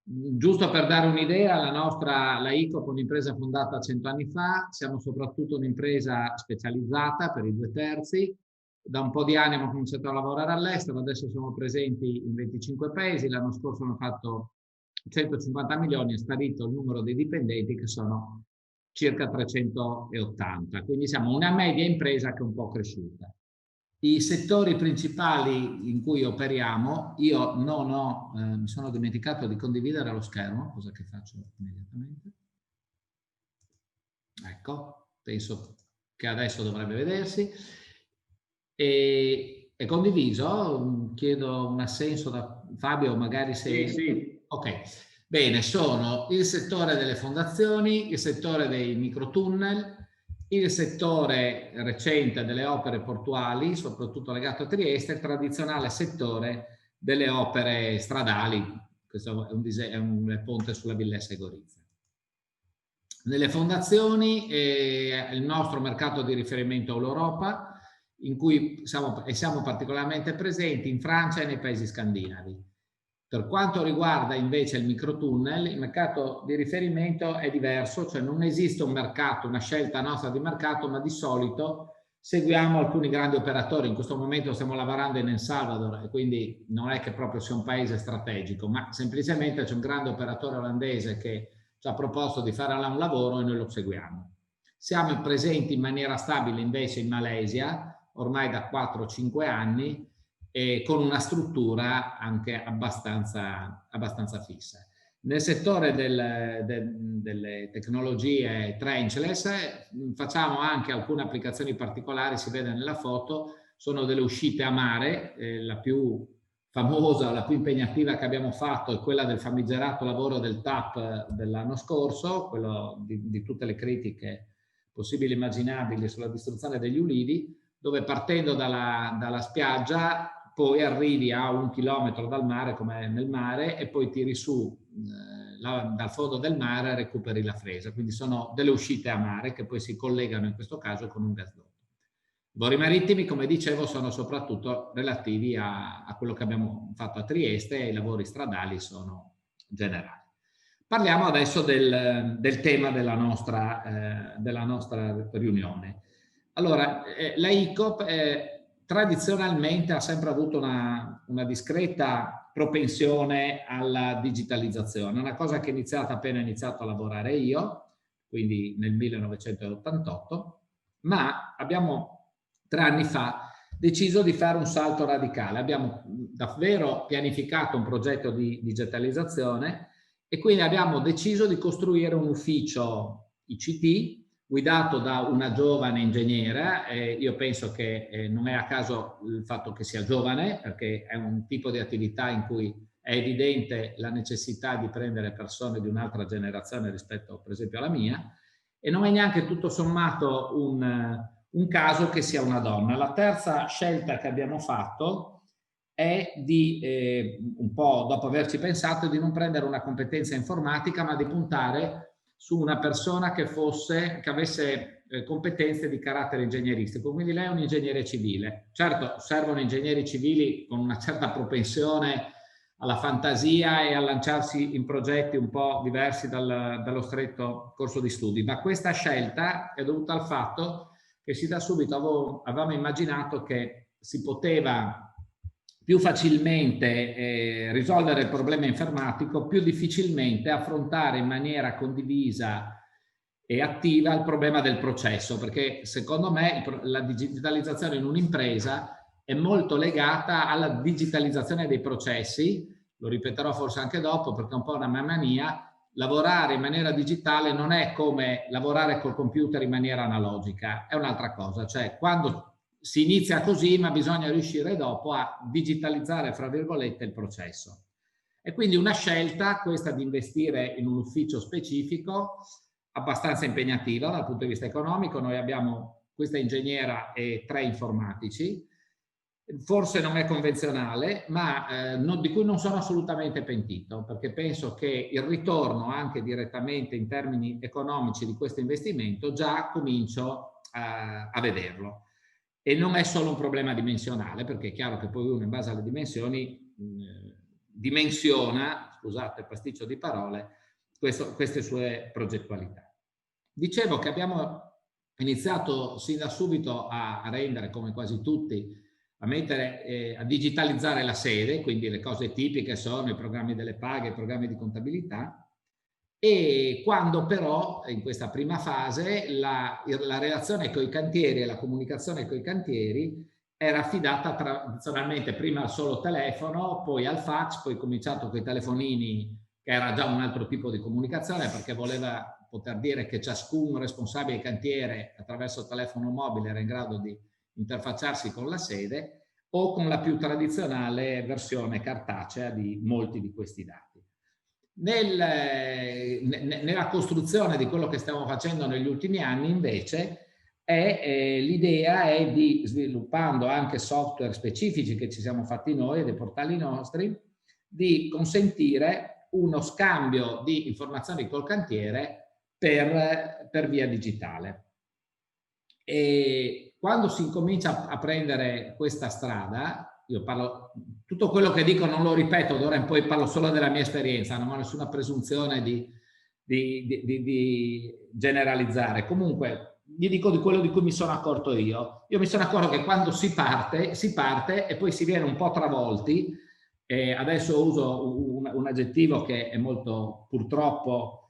Giusto per dare un'idea, la ICOP è un'impresa fondata 100 anni fa, siamo soprattutto un'impresa specializzata per i 2/3. Da un po' di anni abbiamo cominciato a lavorare all'estero, adesso siamo presenti in 25 paesi, l'anno scorso hanno fatto 150 milioni, è sparito il numero dei dipendenti che sono circa 380, quindi siamo una media impresa che è un po' cresciuta. I settori principali in cui operiamo, io mi sono dimenticato di condividere lo schermo, cosa che faccio immediatamente. Ecco, penso che adesso dovrebbe vedersi. È condiviso, chiedo un assenso da Fabio, magari se... Sì. Ok, bene, sono il settore delle fondazioni, il settore dei microtunnel, il settore recente delle opere portuali, soprattutto legato a Trieste, il tradizionale settore delle opere stradali, questo è un ponte sulla Villessa e Gorizia. Nelle fondazioni il nostro mercato di riferimento è l'Europa, in cui siamo particolarmente presenti in Francia e nei paesi scandinavi. Per quanto riguarda invece il microtunnel, il mercato di riferimento è diverso, cioè non esiste un mercato, una scelta nostra di mercato, ma di solito seguiamo alcuni grandi operatori. In questo momento stiamo lavorando in El Salvador e quindi non è che proprio sia un paese strategico, ma semplicemente c'è un grande operatore olandese che ci ha proposto di fare là un lavoro e noi lo seguiamo. Siamo presenti in maniera stabile invece in Malesia, ormai da 4-5 anni, e con una struttura anche abbastanza fissa. Nel settore delle tecnologie trenchless facciamo anche alcune applicazioni particolari, si vede nella foto, sono delle uscite a mare, la più famosa, la più impegnativa che abbiamo fatto è quella del famigerato lavoro del TAP dell'anno scorso, quello di tutte le critiche possibili e immaginabili sulla distruzione degli ulivi, dove partendo dalla spiaggia poi arrivi a 1 chilometro dal mare, come nel mare, e poi tiri su dal fondo del mare e recuperi la fresa. Quindi sono delle uscite a mare che poi si collegano in questo caso con un gasdotto. I lavori marittimi, come dicevo, sono soprattutto relativi a quello che abbiamo fatto a Trieste, e i lavori stradali sono generali. Parliamo adesso del tema della nostra riunione. Allora, la ICOP tradizionalmente ha sempre avuto una discreta propensione alla digitalizzazione, una cosa che è iniziata appena iniziato a lavorare io, quindi nel 1988, ma abbiamo 3 anni fa deciso di fare un salto radicale. Abbiamo davvero pianificato un progetto di digitalizzazione e quindi abbiamo deciso di costruire un ufficio ICT guidato da una giovane ingegnera. Io penso che non è a caso il fatto che sia giovane, perché è un tipo di attività in cui è evidente la necessità di prendere persone di un'altra generazione rispetto per esempio alla mia, e non è neanche tutto sommato un caso che sia una donna. La terza scelta che abbiamo fatto è di, un po' dopo averci pensato, di non prendere una competenza informatica, ma di puntare su una persona che avesse competenze di carattere ingegneristico. Quindi lei è un ingegnere civile. Certo, servono ingegneri civili con una certa propensione alla fantasia e a lanciarsi in progetti un po' diversi dallo stretto corso di studi, ma questa scelta è dovuta al fatto che sin da subito avevamo immaginato che si poteva più facilmente risolvere il problema informatico, più difficilmente affrontare in maniera condivisa e attiva il problema del processo, perché secondo me la digitalizzazione in un'impresa è molto legata alla digitalizzazione dei processi. Lo ripeterò forse anche dopo perché è un po' una mania. Lavorare in maniera digitale non è come lavorare col computer in maniera analogica, è un'altra cosa. Cioè, quando si inizia così, ma bisogna riuscire dopo a digitalizzare, fra virgolette, il processo. E quindi una scelta, questa di investire in un ufficio specifico, abbastanza impegnativa dal punto di vista economico. Noi abbiamo questa ingegnera e 3 informatici. Forse non è convenzionale, ma di cui non sono assolutamente pentito, perché penso che il ritorno anche direttamente in termini economici di questo investimento già comincio a vederlo. E non è solo un problema dimensionale, perché è chiaro che poi uno in base alle dimensioni dimensiona, scusate il pasticcio di parole, queste sue progettualità. Dicevo che abbiamo iniziato sin da subito a rendere, come quasi tutti, a digitalizzare la sede, quindi le cose tipiche sono i programmi delle paghe, i programmi di contabilità, e quando però in questa prima fase la relazione con i cantieri e la comunicazione con i cantieri era affidata tradizionalmente prima al solo telefono, poi al fax, poi cominciato con i telefonini, che era già un altro tipo di comunicazione, perché voleva poter dire che ciascun responsabile cantiere attraverso il telefono mobile era in grado di interfacciarsi con la sede, o con la più tradizionale versione cartacea di molti di questi dati. Nella costruzione di quello che stiamo facendo negli ultimi anni, invece, l'idea è di, sviluppando anche software specifici che ci siamo fatti noi, dei portali nostri, di consentire uno scambio di informazioni col cantiere per via digitale. E quando si incomincia a prendere questa strada, io parlo, tutto quello che dico non lo ripeto, d'ora in poi parlo solo della mia esperienza, non ho nessuna presunzione di generalizzare. Comunque, vi dico di quello di cui mi sono accorto io. Io mi sono accorto che quando si parte e poi si viene un po' travolti. Adesso uso un aggettivo che è molto purtroppo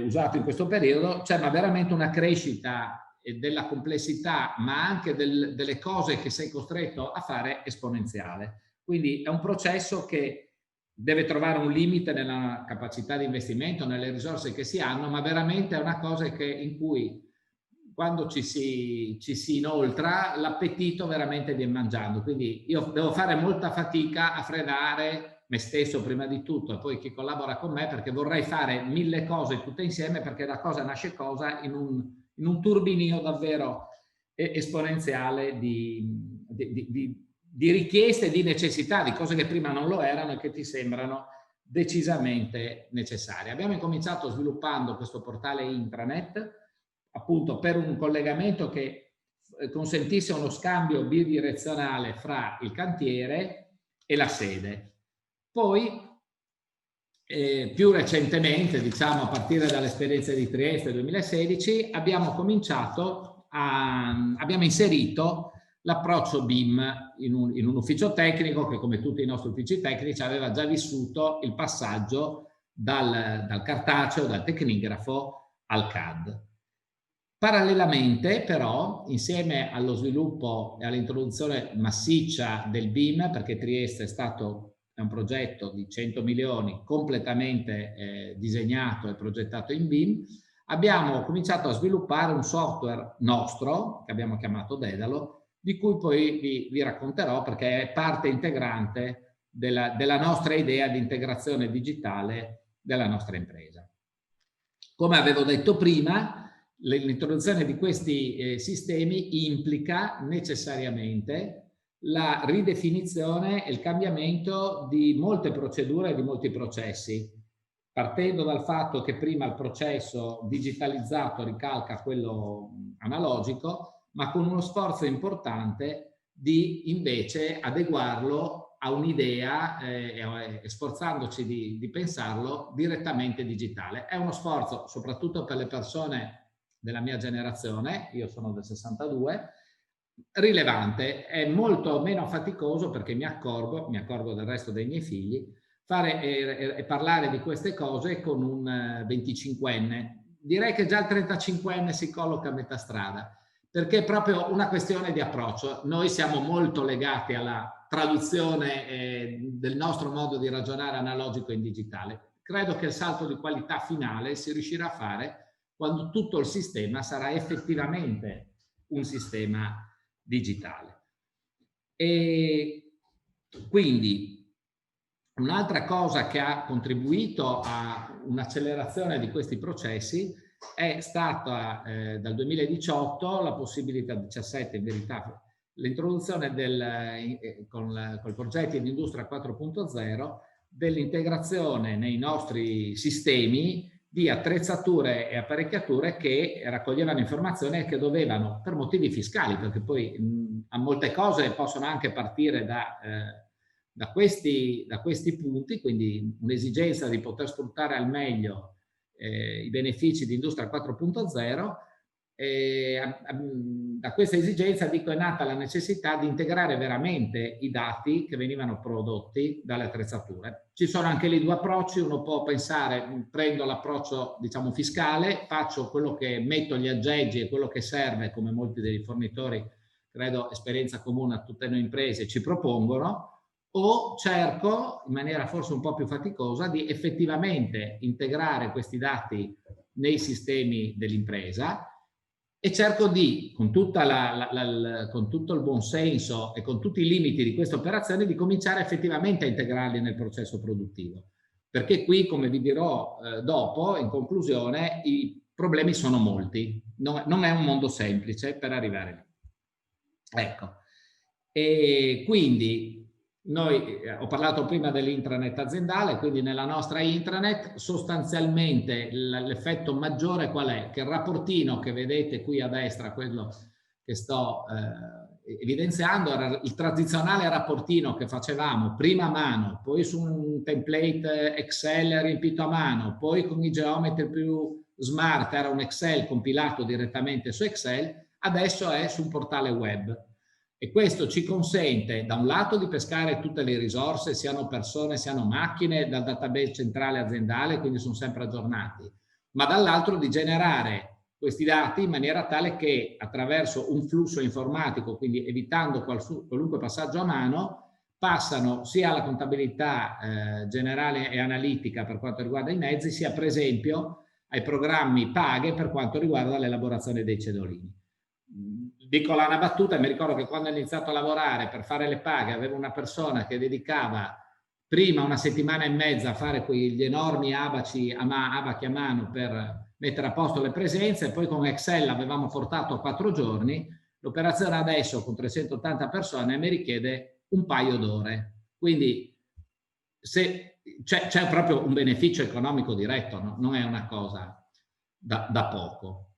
usato in questo periodo, c'è veramente una crescita della complessità, ma anche delle cose che sei costretto a fare esponenziale. Quindi è un processo che deve trovare un limite nella capacità di investimento, nelle risorse che si hanno, ma veramente è una cosa in cui quando ci si inoltra, l'appetito veramente viene mangiando. Quindi io devo fare molta fatica a frenare me stesso prima di tutto e poi chi collabora con me, perché vorrei fare 1000 cose tutte insieme, perché da cosa nasce cosa in un turbinio davvero esponenziale di richieste, di necessità, di cose che prima non lo erano e che ti sembrano decisamente necessarie. Abbiamo incominciato sviluppando questo portale intranet, appunto per un collegamento che consentisse uno scambio bidirezionale fra il cantiere e la sede. Poi, più recentemente, diciamo a partire dall'esperienza di Trieste 2016, abbiamo inserito l'approccio BIM in un ufficio tecnico che, come tutti i nostri uffici tecnici, aveva già vissuto il passaggio dal cartaceo, dal tecnigrafo al CAD. Parallelamente, però, insieme allo sviluppo e all'introduzione massiccia del BIM, perché Trieste è un progetto di 100 milioni completamente disegnato e progettato in BIM, abbiamo cominciato a sviluppare un software nostro, che abbiamo chiamato Dedalo, di cui poi vi racconterò, perché è parte integrante della nostra idea di integrazione digitale della nostra impresa. Come avevo detto prima, l'introduzione di questi sistemi implica necessariamente la ridefinizione e il cambiamento di molte procedure e di molti processi, partendo dal fatto che prima il processo digitalizzato ricalca quello analogico, ma con uno sforzo importante di invece adeguarlo a un'idea e sforzandoci di pensarlo direttamente digitale. È uno sforzo soprattutto per le persone della mia generazione, io sono del 62, rilevante, è molto meno faticoso perché mi accorgo del resto dei miei figli, fare e parlare di queste cose con un 25enne. Direi che già il 35enne si colloca a metà strada, perché è proprio una questione di approccio. Noi siamo molto legati alla traduzione del nostro modo di ragionare analogico in digitale. Credo che il salto di qualità finale si riuscirà a fare quando tutto il sistema sarà effettivamente un sistema digitale. E quindi un'altra cosa che ha contribuito a un'accelerazione di questi processi è stata dal 2018 la possibilità, 17 in verità, l'introduzione con i progetti di Industria 4.0 dell'integrazione nei nostri sistemi di attrezzature e apparecchiature che raccoglievano informazioni e che dovevano, per motivi fiscali, perché poi a molte cose possono anche partire da questi punti, quindi un'esigenza di poter sfruttare al meglio i benefici di Industria 4.0, da questa esigenza è nata la necessità di integrare veramente i dati che venivano prodotti dalle attrezzature. Ci sono anche lì due approcci, uno può pensare, prendo l'approccio diciamo fiscale, faccio quello che metto gli aggeggi e quello che serve, come molti dei fornitori, credo esperienza comune a tutte le imprese, ci propongono, o cerco in maniera forse un po' più faticosa di effettivamente integrare questi dati nei sistemi dell'impresa e cerco di, con tutto il buon senso e con tutti i limiti di questa operazione, di cominciare effettivamente a integrarli nel processo produttivo. Perché qui, come vi dirò dopo, in conclusione, i problemi sono molti. Non è un mondo semplice per arrivare lì. Ecco. E quindi noi, ho parlato prima dell'intranet aziendale, quindi nella nostra intranet sostanzialmente l'effetto maggiore qual è? Che il rapportino che vedete qui a destra, quello che sto evidenziando era il tradizionale rapportino che facevamo prima a mano, poi su un template Excel riempito a mano, poi con i geometri più smart, era un Excel compilato direttamente su Excel, adesso è su un portale web. E questo ci consente da un lato di pescare tutte le risorse, siano persone, siano macchine, dal database centrale aziendale, quindi sono sempre aggiornati, ma dall'altro di generare questi dati in maniera tale che attraverso un flusso informatico, quindi evitando qualunque passaggio a mano, passano sia alla contabilità generale e analitica per quanto riguarda i mezzi, sia per esempio ai programmi paghe per quanto riguarda l'elaborazione dei cedolini. Dico una battuta, mi ricordo che quando ho iniziato a lavorare per fare le paghe avevo una persona che dedicava prima una settimana e mezza a fare quegli enormi abaci a mano per mettere a posto le presenze, poi con Excel avevamo portato a 4 giorni, l'operazione adesso con 380 persone mi richiede un paio d'ore. Quindi c'è proprio un beneficio economico diretto, no? Non è una cosa da poco.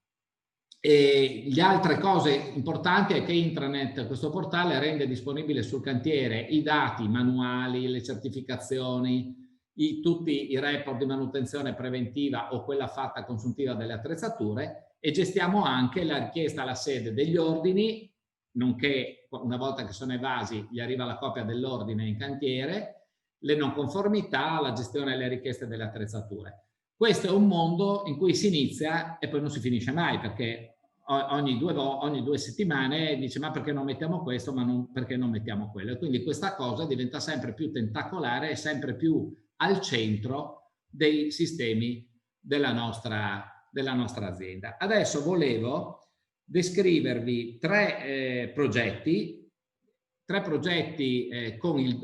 E le altre cose importanti è che Intranet, questo portale, rende disponibile sul cantiere i dati manuali, le certificazioni, tutti i report di manutenzione preventiva o quella fatta consuntiva delle attrezzature, e gestiamo anche la richiesta alla sede degli ordini, nonché una volta che sono evasi gli arriva la copia dell'ordine in cantiere, le non conformità, la gestione delle richieste delle attrezzature. Questo è un mondo in cui si inizia e poi non si finisce mai, perché ogni due settimane dice ma perché non mettiamo questo, ma non, perché non mettiamo quello. E quindi questa cosa diventa sempre più tentacolare e sempre più al centro dei sistemi della nostra azienda. Adesso volevo descrivervi tre progetti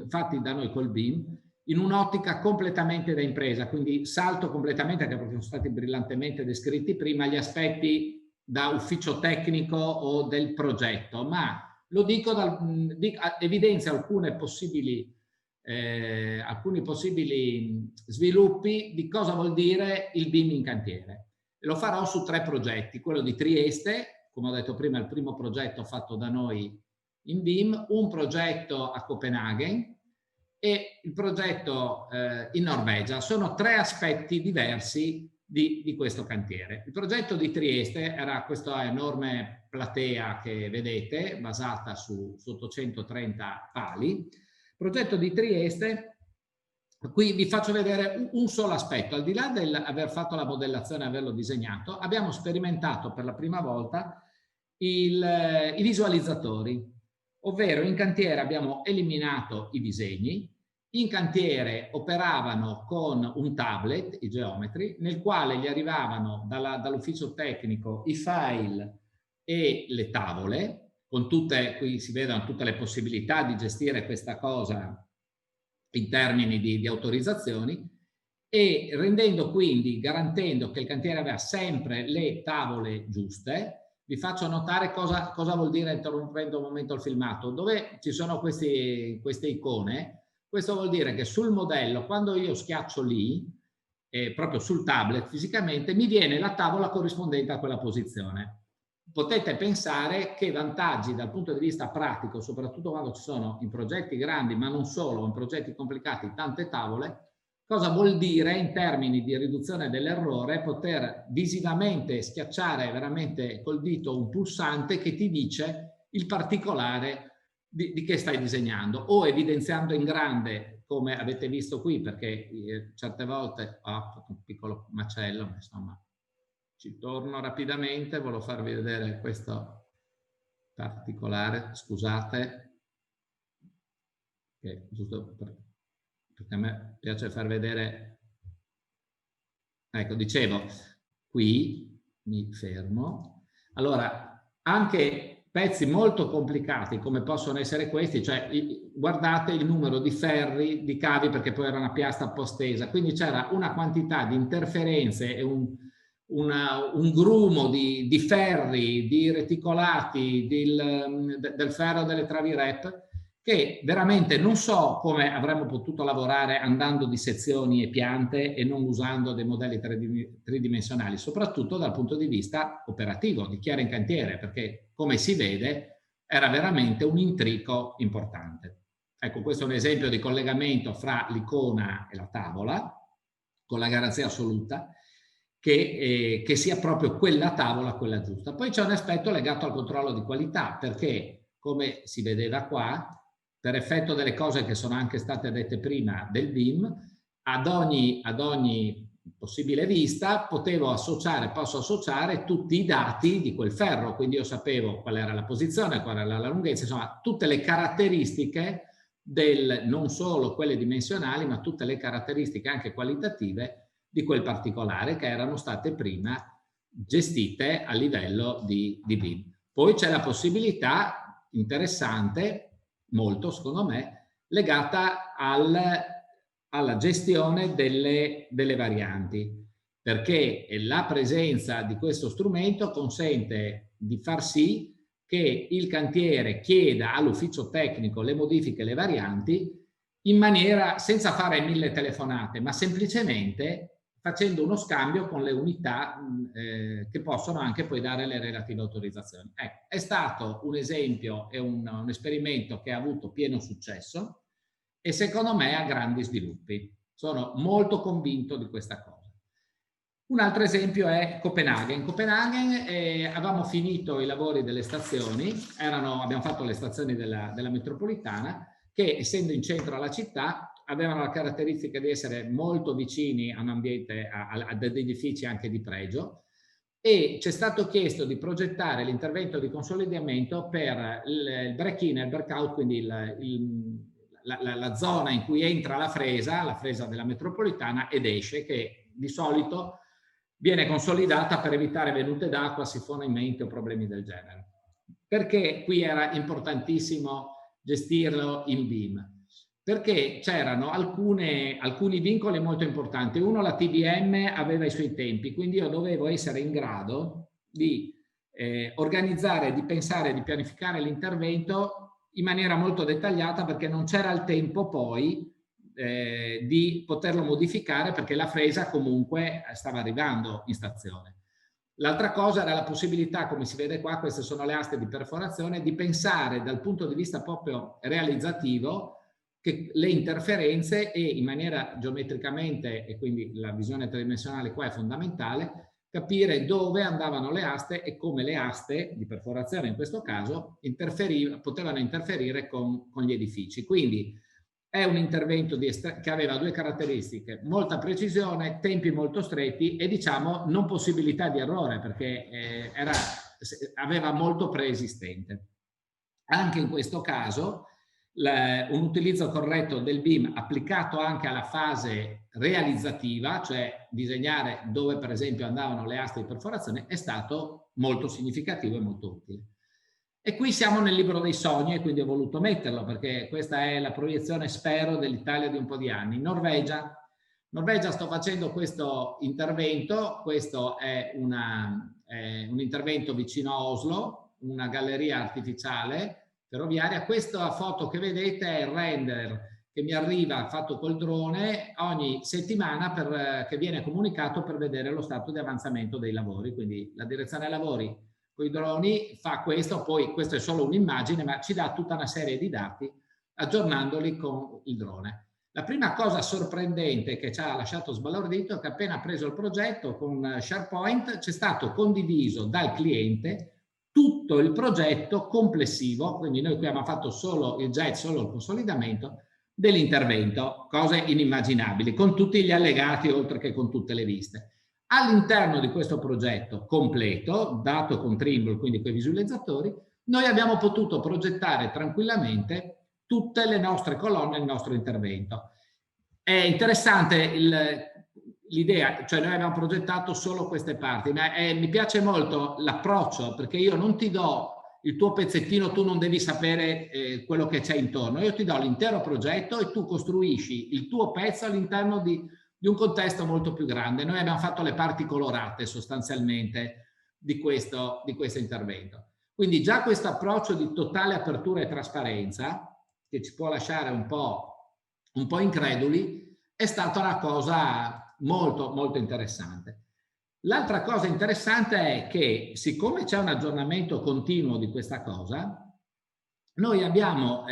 fatti da noi col BIM, in un'ottica completamente da impresa, quindi salto completamente, che proprio sono stati brillantemente descritti prima, gli aspetti da ufficio tecnico o del progetto, ma lo dico, evidenzia alcuni possibili sviluppi di cosa vuol dire il BIM in cantiere. Lo farò su 3 progetti, quello di Trieste, come ho detto prima, il primo progetto fatto da noi in BIM, un progetto a Copenaghen e il progetto in Norvegia. Sono 3 aspetti diversi di questo cantiere. Il progetto di Trieste era questa enorme platea che vedete, basata su 830 pali. Il progetto di Trieste, qui vi faccio vedere un solo aspetto. Al di là dell'aver fatto la modellazione e averlo disegnato, abbiamo sperimentato per la prima volta i visualizzatori, ovvero in cantiere abbiamo eliminato i disegni. In cantiere operavano con un tablet, i geometri, nel quale gli arrivavano dall'ufficio tecnico i file e le tavole, con tutte, qui si vedono tutte le possibilità di gestire questa cosa in termini di autorizzazioni, e rendendo quindi, garantendo che il cantiere aveva sempre le tavole giuste. Vi faccio notare cosa vuol dire, interrompendo un momento il filmato, dove ci sono queste icone. Questo vuol dire che sul modello, quando io schiaccio lì, proprio sul tablet fisicamente, mi viene la tavola corrispondente a quella posizione. Potete pensare che vantaggi dal punto di vista pratico, soprattutto quando ci sono in progetti grandi, ma non solo, in progetti complicati, tante tavole, cosa vuol dire in termini di riduzione dell'errore poter visivamente schiacciare veramente col dito un pulsante che ti dice il particolare di che stai disegnando, o evidenziando in grande, come avete visto qui, perché certe volte ho fatto un piccolo macello, insomma, ci torno rapidamente, volevo farvi vedere questo particolare, scusate, giusto perché a me piace far vedere, ecco, dicevo, qui mi fermo. Allora, anche pezzi molto complicati come possono essere questi, cioè guardate il numero di ferri, di cavi, perché poi era una piastra postesa, quindi c'era una quantità di interferenze e un grumo di ferri, di reticolati, del ferro delle travi rep, che veramente non so come avremmo potuto lavorare andando di sezioni e piante e non usando dei modelli tridimensionali, soprattutto dal punto di vista operativo, di chi era in cantiere, perché come si vede era veramente un intrico importante. Ecco, questo è un esempio di collegamento fra l'icona e la tavola, con la garanzia assoluta, che sia proprio quella tavola quella giusta. Poi c'è un aspetto legato al controllo di qualità, perché come si vedeva qua, per effetto delle cose che sono anche state dette prima del BIM, ad ogni possibile vista posso associare tutti i dati di quel ferro, quindi io sapevo qual era la posizione, qual era la lunghezza, insomma tutte le caratteristiche non solo quelle dimensionali, ma tutte le caratteristiche anche qualitative di quel particolare che erano state prima gestite a livello di BIM. Poi c'è la possibilità interessante, molto secondo me, legata alla gestione delle varianti, perché la presenza di questo strumento consente di far sì che il cantiere chieda all'ufficio tecnico le modifiche, le varianti, in maniera senza fare 1000 telefonate, ma semplicemente facendo uno scambio con le unità che possono anche poi dare le relative autorizzazioni. Ecco, è stato un esempio e un esperimento che ha avuto pieno successo e secondo me ha grandi sviluppi. Sono molto convinto di questa cosa. Un altro esempio è Copenaghen. In Copenaghen avevamo finito i lavori delle stazioni, abbiamo fatto le stazioni della metropolitana, che essendo in centro alla città avevano la caratteristica di essere molto vicini a un ambiente, ad edifici anche di pregio, e ci è stato chiesto di progettare l'intervento di consolidamento per il break-in e il break-out, quindi la zona in cui entra la fresa della metropolitana ed esce, che di solito viene consolidata per evitare venute d'acqua, siffonamenti o problemi del genere. Perché qui era importantissimo gestirlo in BIM? Perché c'erano alcuni vincoli molto importanti. Uno, la TBM aveva i suoi tempi, quindi io dovevo essere in grado di organizzare, di pensare, di pianificare l'intervento in maniera molto dettagliata, perché non c'era il tempo poi di poterlo modificare, perché la fresa comunque stava arrivando in stazione. L'altra cosa era la possibilità, come si vede qua, queste sono le aste di perforazione, di pensare dal punto di vista proprio realizzativo che le interferenze, e in maniera geometricamente, e quindi la visione tridimensionale qua è fondamentale, capire dove andavano le aste e come le aste di perforazione in questo caso potevano interferire con gli edifici. Quindi è un intervento che aveva due caratteristiche: molta precisione, tempi molto stretti e diciamo non possibilità di errore, perché aveva molto preesistente. Anche in questo caso un utilizzo corretto del BIM applicato anche alla fase realizzativa, cioè disegnare dove per esempio andavano le aste di perforazione, è stato molto significativo e molto utile. E qui siamo nel libro dei sogni, e quindi ho voluto metterlo perché questa è la proiezione, spero, dell'Italia di un po' di anni. Norvegia sto facendo questo intervento, questo è un intervento vicino a Oslo, una galleria artificiale ferroviaria. Questa foto che vedete è il render che mi arriva fatto col drone ogni settimana che viene comunicato per vedere lo stato di avanzamento dei lavori. Quindi la direzione dei lavori con i droni fa questo, poi questo è solo un'immagine, ma ci dà tutta una serie di dati aggiornandoli con il drone. La prima cosa sorprendente che ci ha lasciato sbalordito è che appena preso il progetto con SharePoint c'è stato condiviso dal cliente tutto il progetto complessivo, quindi noi qui abbiamo fatto solo il jet, solo il consolidamento dell'intervento, cose inimmaginabili, con tutti gli allegati oltre che con tutte le viste. All'interno di questo progetto completo, dato con Trimble, quindi con i visualizzatori, noi abbiamo potuto progettare tranquillamente tutte le nostre colonne, il nostro intervento. È interessante l'idea, cioè noi abbiamo progettato solo queste parti, ma mi piace molto l'approccio, perché io non ti do il tuo pezzettino, tu non devi sapere quello che c'è intorno, io ti do l'intero progetto e tu costruisci il tuo pezzo all'interno di un contesto molto più grande. Noi abbiamo fatto le parti colorate sostanzialmente di questo intervento. Quindi già questo approccio di totale apertura e trasparenza, che ci può lasciare un po' increduli, è stata una cosa molto, molto interessante. L'altra cosa interessante è che, siccome c'è un aggiornamento continuo di questa cosa, noi abbiamo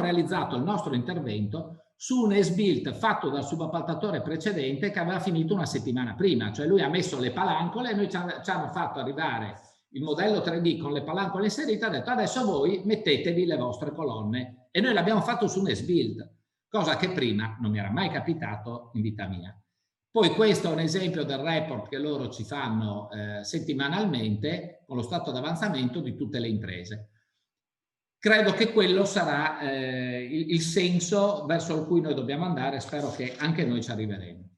realizzato il nostro intervento su un S-Built fatto dal subappaltatore precedente che aveva finito una settimana prima, cioè lui ha messo le palancole e noi ci hanno fatto arrivare il modello 3D con le palancole inserite, ha detto adesso voi mettetevi le vostre colonne, e noi l'abbiamo fatto su un S-Built, cosa che prima non mi era mai capitato in vita mia. Poi questo è un esempio del report che loro ci fanno settimanalmente con lo stato d'avanzamento di tutte le imprese. Credo che quello sarà il senso verso cui noi dobbiamo andare, spero che anche noi ci arriveremo.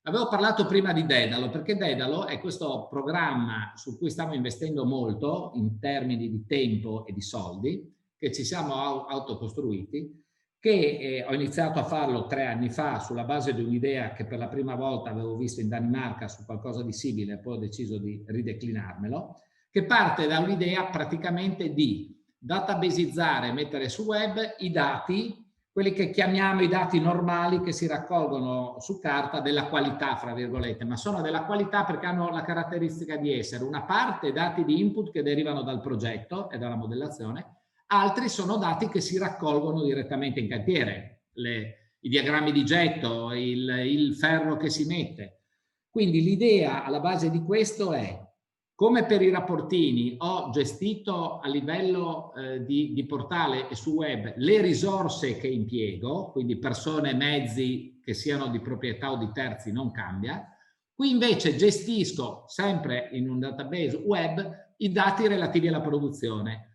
Avevo parlato prima di Dedalo, perché Dedalo è questo programma su cui stiamo investendo molto in termini di tempo e di soldi, che ci siamo autocostruiti, che ho iniziato a farlo 3 anni fa sulla base di un'idea che per la prima volta avevo visto in Danimarca su qualcosa di simile, poi ho deciso di rideclinarmelo, che parte da un'idea praticamente di databasizzare, mettere su web i dati, quelli che chiamiamo i dati normali che si raccolgono su carta della qualità, fra virgolette, ma sono della qualità perché hanno la caratteristica di essere una parte dati di input che derivano dal progetto e dalla modellazione, altri sono dati che si raccolgono direttamente in cantiere, i diagrammi di getto, il ferro che si mette. Quindi l'idea alla base di questo è: come per i rapportini ho gestito a livello di portale e su web le risorse che impiego, quindi persone e mezzi che siano di proprietà o di terzi non cambia, qui invece gestisco sempre in un database web i dati relativi alla produzione.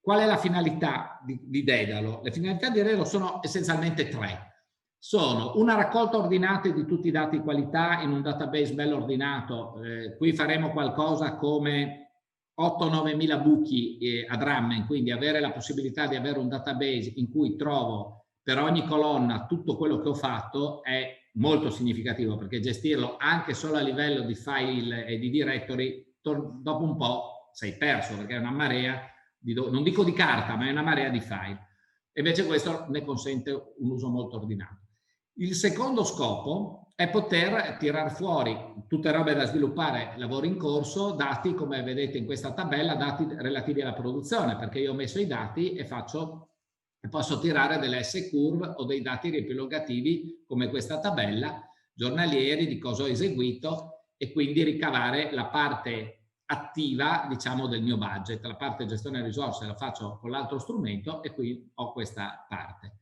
Qual è la finalità di Dedalo? Le finalità di Dedalo sono essenzialmente 3. Sono una raccolta ordinata di tutti i dati qualità in un database bello ordinato. Qui faremo qualcosa come 8-9 mila buchi a Drammen, quindi avere la possibilità di avere un database in cui trovo per ogni colonna tutto quello che ho fatto è molto significativo, perché gestirlo anche solo a livello di file e di directory, dopo un po' sei perso, perché è una marea, non dico di carta, ma è una marea di file. Invece questo ne consente un uso molto ordinato. Il secondo scopo è poter tirar fuori tutte robe da sviluppare, lavori in corso, dati come vedete in questa tabella, dati relativi alla produzione, perché io ho messo i dati e posso tirare delle S-curve o dei dati riepilogativi come questa tabella, giornalieri di cosa ho eseguito, e quindi ricavare la parte attiva, diciamo, del mio budget. La parte gestione risorse la faccio con l'altro strumento e qui ho questa parte.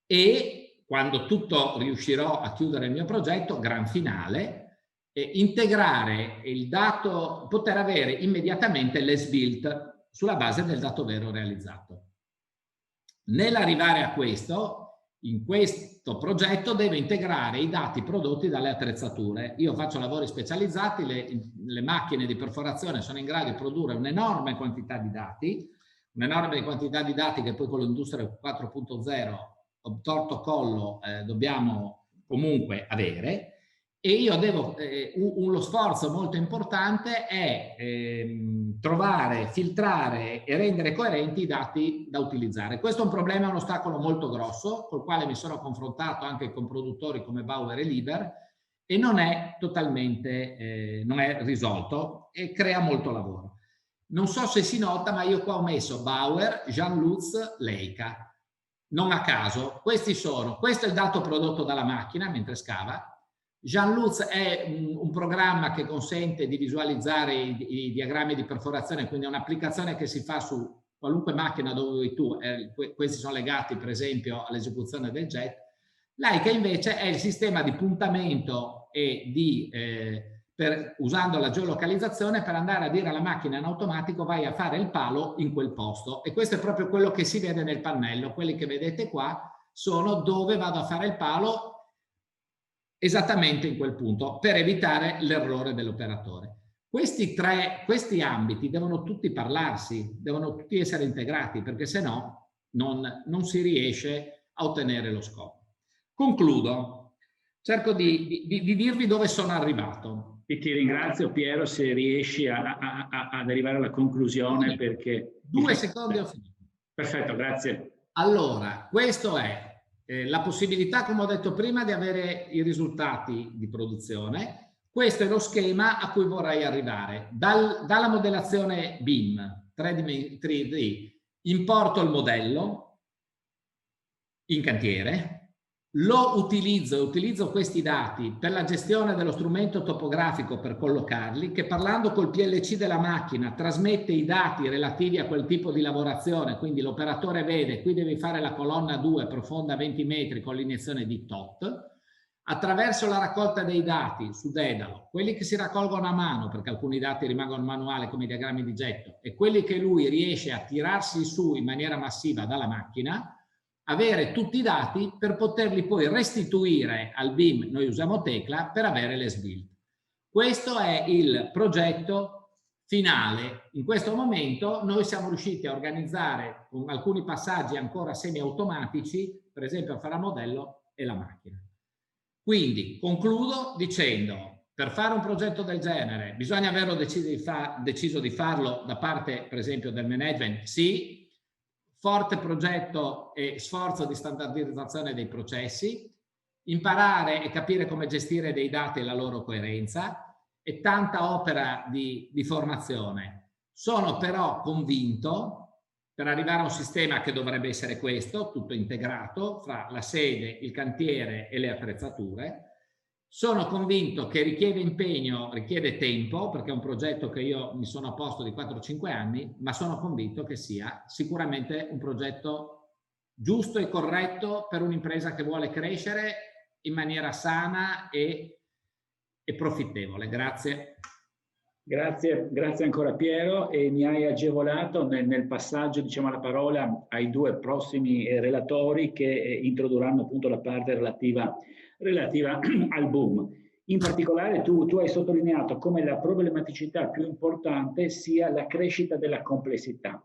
E quando tutto riuscirò a chiudere il mio progetto, gran finale, integrare il dato, poter avere immediatamente l'S-Built sulla base del dato vero realizzato. Nell'arrivare a questo, in questo progetto devo integrare i dati prodotti dalle attrezzature. Io faccio lavori specializzati, le macchine di perforazione sono in grado di produrre un'enorme quantità di dati che poi con l'industria 4.0 torto collo dobbiamo comunque avere, e io devo, lo sforzo molto importante è trovare, filtrare e rendere coerenti i dati da utilizzare. Questo è un problema, un ostacolo molto grosso, col quale mi sono confrontato anche con produttori come Bauer e Liebherr, e non è totalmente, non è risolto e crea molto lavoro. Non so se si nota, ma io qua ho messo Bauer, Jean-Lutz, Leica. Non a caso, questo è il dato prodotto dalla macchina mentre scava. Jean-Lutz è un programma che consente di visualizzare i diagrammi di perforazione, quindi è un'applicazione che si fa su qualunque macchina dove vuoi tu. Questi sono legati per esempio all'esecuzione del jet. Leica invece è il sistema di puntamento e usando la geolocalizzazione per andare a dire alla macchina in automatico vai a fare il palo in quel posto, e questo è proprio quello che si vede nel pannello. Quelli che vedete qua sono dove vado a fare il palo esattamente in quel punto per evitare l'errore dell'operatore. Questi ambiti devono tutti parlarsi, devono tutti essere integrati, perché se no non si riesce a ottenere lo scopo. Concludo, cerco di dirvi dove sono arrivato. E ti ringrazio Piero se riesci ad arrivare alla conclusione, perché... 2 secondi ho finito. Perfetto, grazie. Allora, questo è la possibilità, come ho detto prima, di avere i risultati di produzione. Questo è lo schema a cui vorrei arrivare. Dalla modellazione BIM 3D importo il modello in cantiere, lo utilizzo questi dati per la gestione dello strumento topografico per collocarli, che parlando col PLC della macchina trasmette i dati relativi a quel tipo di lavorazione, quindi l'operatore vede qui devi fare la colonna 2 profonda 20 metri con l'iniezione di tot, attraverso la raccolta dei dati su Dedalo, quelli che si raccolgono a mano perché alcuni dati rimangono manuali come i diagrammi di getto e quelli che lui riesce a tirarsi su in maniera massiva dalla macchina, avere tutti i dati per poterli poi restituire al BIM, noi usiamo Tecla, per avere le SBILT. Questo è il progetto finale. In questo momento noi siamo riusciti a organizzare con alcuni passaggi ancora semi-automatici, per esempio a fare a modello e la macchina. Quindi concludo dicendo, per fare un progetto del genere bisogna averlo deciso di farlo da parte, per esempio, del management, sì, forte progetto e sforzo di standardizzazione dei processi, imparare e capire come gestire dei dati e la loro coerenza e tanta opera di formazione. Sono però convinto, per arrivare a un sistema che dovrebbe essere questo, tutto integrato fra la sede, il cantiere e le attrezzature, sono convinto che richiede impegno, richiede tempo, perché è un progetto che io mi sono a posto di 4-5 anni, ma sono convinto che sia sicuramente un progetto giusto e corretto per un'impresa che vuole crescere in maniera sana e profittevole. Grazie. Grazie ancora Piero, e mi hai agevolato nel passaggio, diciamo, la parola ai due prossimi relatori che introdurranno appunto la parte relativa al boom. In particolare tu hai sottolineato come la problematicità più importante sia la crescita della complessità.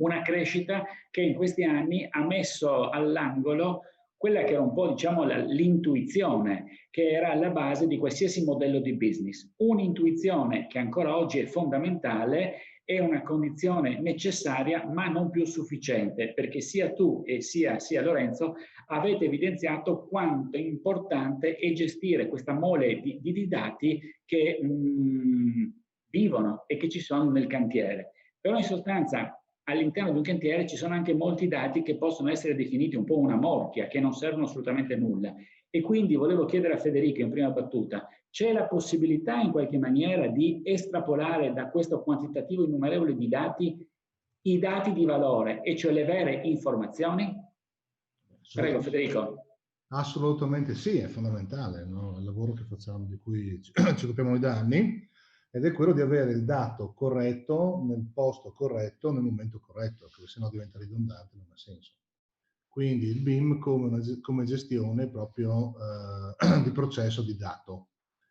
Una crescita che in questi anni ha messo all'angolo quella che era un po', diciamo, l'intuizione che era alla base di qualsiasi modello di business. Un'intuizione che ancora oggi è fondamentale, è una condizione necessaria ma non più sufficiente, perché sia tu e sia Lorenzo avete evidenziato quanto importante è gestire questa mole di dati che vivono e che ci sono nel cantiere. Però in sostanza all'interno di un cantiere ci sono anche molti dati che possono essere definiti un po' una morchia, che non servono assolutamente a nulla. E quindi volevo chiedere a Federico in prima battuta, c'è la possibilità in qualche maniera di estrapolare da questo quantitativo innumerevole di dati i dati di valore, e cioè le vere informazioni? Prego Federico. Assolutamente sì, è fondamentale, no? Il lavoro che facciamo, di cui ci occupiamo da anni, ed è quello di avere il dato corretto nel posto corretto nel momento corretto, perché sennò diventa ridondante, non ha senso. Quindi il BIM come gestione proprio di processo di dato,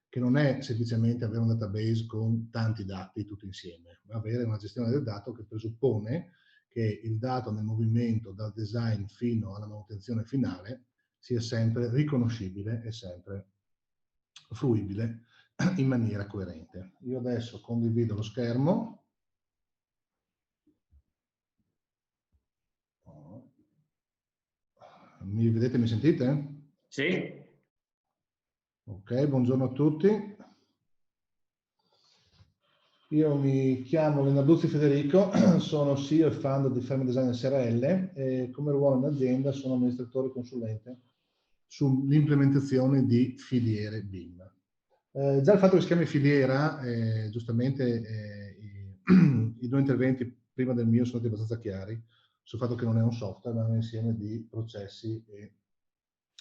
che non è semplicemente avere un database con tanti dati tutti insieme, ma avere una gestione del dato che presuppone che il dato nel movimento dal design fino alla manutenzione finale sia sempre riconoscibile e sempre fruibile in maniera coerente. Io adesso condivido lo schermo. Mi vedete, mi sentite? Sì. Ok, buongiorno a tutti. Io mi chiamo Lenarduzzi Federico, sono CEO e founder di Fermi Design SRL e come ruolo in azienda sono amministratore consulente sull'implementazione di filiere BIM. Già il fatto che si chiami filiera, giustamente i due interventi prima del mio sono stati abbastanza chiari sul fatto che non è un software ma è un insieme di processi e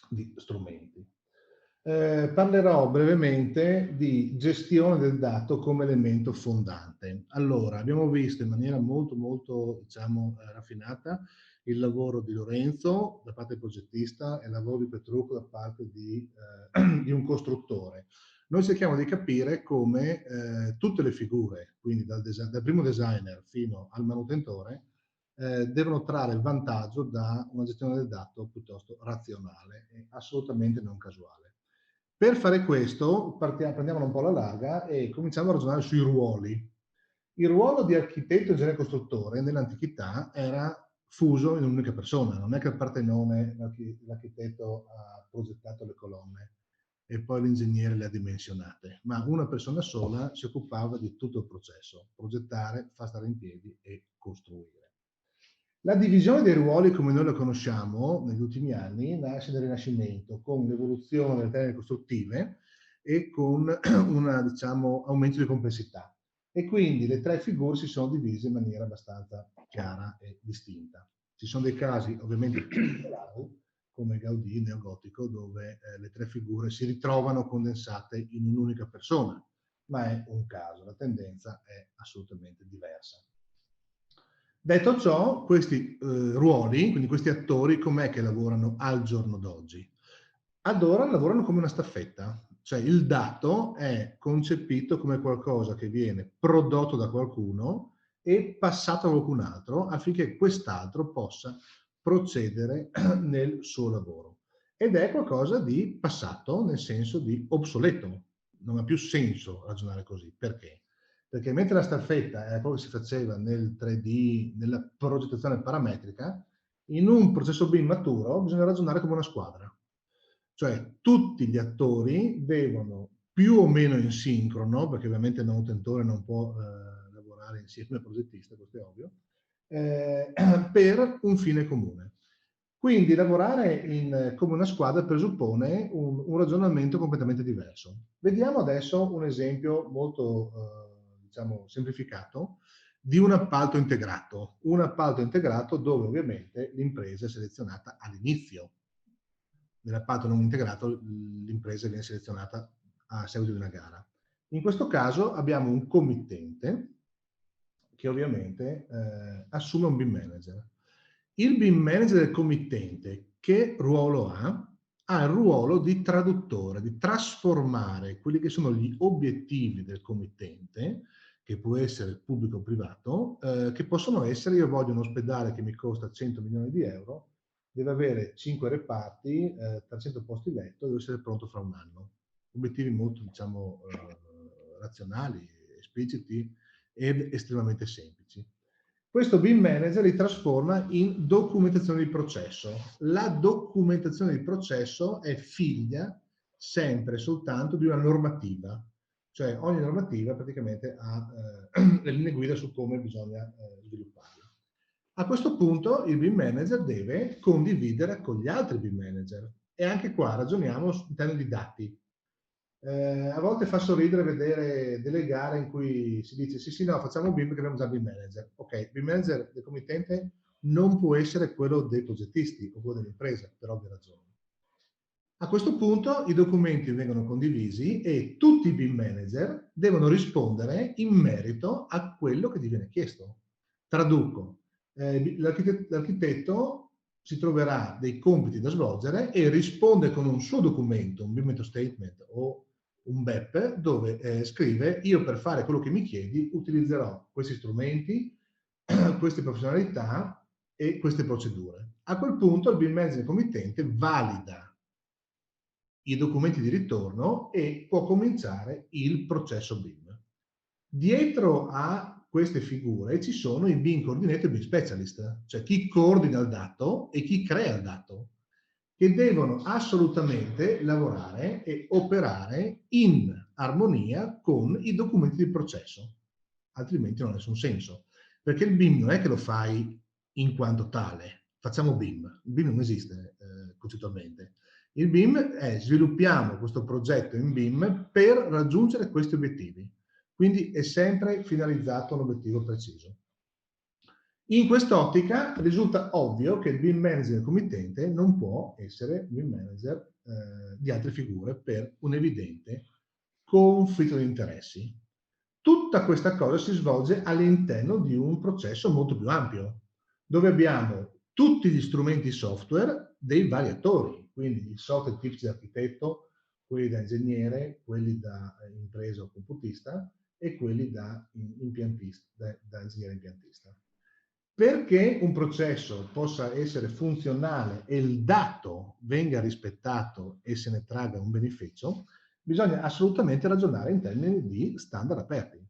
di strumenti. Parlerò brevemente di gestione del dato come elemento fondante. Allora, abbiamo visto in maniera molto diciamo, raffinata il lavoro di Lorenzo da parte del progettista e il lavoro di Petrucco da parte di un costruttore. Noi cerchiamo di capire come tutte le figure, quindi dal primo designer fino al manutentore, devono trarre il vantaggio da una gestione del dato piuttosto razionale e assolutamente non casuale. Per fare questo prendiamola un po' alla larga e cominciamo a ragionare sui ruoli. Il ruolo di architetto, ingegnere costruttore nell'antichità era fuso in un'unica persona. Non è che il Partenone, l'architetto ha progettato le colonne e poi l'ingegnere le ha dimensionate, ma una persona sola si occupava di tutto il processo: progettare, far stare in piedi e costruire. La divisione dei ruoli come noi la conosciamo negli ultimi anni nasce dal Rinascimento, con l'evoluzione delle tecniche costruttive e con un diciamo, aumento di complessità. E quindi le tre figure si sono divise in maniera abbastanza chiara e distinta. Ci sono dei casi ovviamente particolari, come Gaudì, il neogotico, dove le tre figure si ritrovano condensate in un'unica persona, ma è un caso, la tendenza è assolutamente diversa. Detto ciò, questi ruoli, quindi questi attori, com'è che lavorano al giorno d'oggi? Ad ora lavorano come una staffetta, cioè il dato è concepito come qualcosa che viene prodotto da qualcuno e passato a qualcun altro affinché quest'altro possa procedere nel suo lavoro. Ed è qualcosa di passato, nel senso di obsoleto. Non ha più senso ragionare così. Perché? Perché mentre la staffetta è quello che si faceva nel 3D, nella progettazione parametrica, in un processo BIM maturo bisogna ragionare come una squadra. Cioè tutti gli attori devono più o meno in sincrono, perché ovviamente un utentore non può lavorare insieme al progettista, questo è ovvio, per un fine comune. Quindi lavorare come una squadra presuppone un ragionamento completamente diverso. Vediamo adesso un esempio molto diciamo, semplificato di un appalto integrato. Un appalto integrato dove ovviamente l'impresa è selezionata all'inizio. Nell'appalto non integrato l'impresa viene selezionata a seguito di una gara. In questo caso abbiamo un committente che ovviamente assume un BIM manager. Il BIM manager del committente che ruolo ha? Ha il ruolo di traduttore, di trasformare quelli che sono gli obiettivi del committente, che può essere pubblico o privato, che possono essere: io voglio un ospedale che mi costa 100 milioni di euro, deve avere 5 reparti, 300 posti letto, deve essere pronto fra un anno. Obiettivi molto, diciamo, razionali, espliciti ed estremamente semplici. Questo BIM manager li trasforma in documentazione di processo. La documentazione di processo è figlia sempre soltanto di una normativa, cioè ogni normativa praticamente ha le linee guida su come bisogna svilupparla. A questo punto il BIM manager deve condividere con gli altri BIM manager, e anche qua ragioniamo in termini di dati. A volte fa sorridere vedere delle gare in cui si dice sì, no, facciamo BIM perché abbiamo già il BIM manager. Ok, il BIM manager del committente non può essere quello dei progettisti o quello dell'impresa, per ovvie ragioni. A questo punto i documenti vengono condivisi e tutti i BIM manager devono rispondere in merito a quello che gli viene chiesto. Traduco, l'architetto si troverà dei compiti da svolgere e risponde con un suo documento, un BIM statement o un BEP, dove scrive: io per fare quello che mi chiedi utilizzerò questi strumenti, queste professionalità e queste procedure. A quel punto il BIM manager committente valida i documenti di ritorno e può cominciare il processo BIM. Dietro a queste figure ci sono i BIM coordinator e BIM specialist, cioè chi coordina il dato e chi crea il dato, che devono assolutamente lavorare e operare in armonia con i documenti di processo, altrimenti non ha nessun senso, perché il BIM non è che lo fai in quanto tale, facciamo BIM, il BIM non esiste concettualmente. Il BIM è: sviluppiamo questo progetto in BIM per raggiungere questi obiettivi, quindi è sempre finalizzato a un obiettivo preciso. In quest'ottica risulta ovvio che il BIM manager del committente non può essere BIM manager di altre figure per un evidente conflitto di interessi. Tutta questa cosa si svolge all'interno di un processo molto più ampio, dove abbiamo tutti gli strumenti software dei vari attori, quindi il software tipici da architetto, quelli da ingegnere, quelli da impresa o computista e quelli da impiantista, da ingegnere impiantista. Perché un processo possa essere funzionale e il dato venga rispettato e se ne tragga un beneficio, bisogna assolutamente ragionare in termini di standard aperti.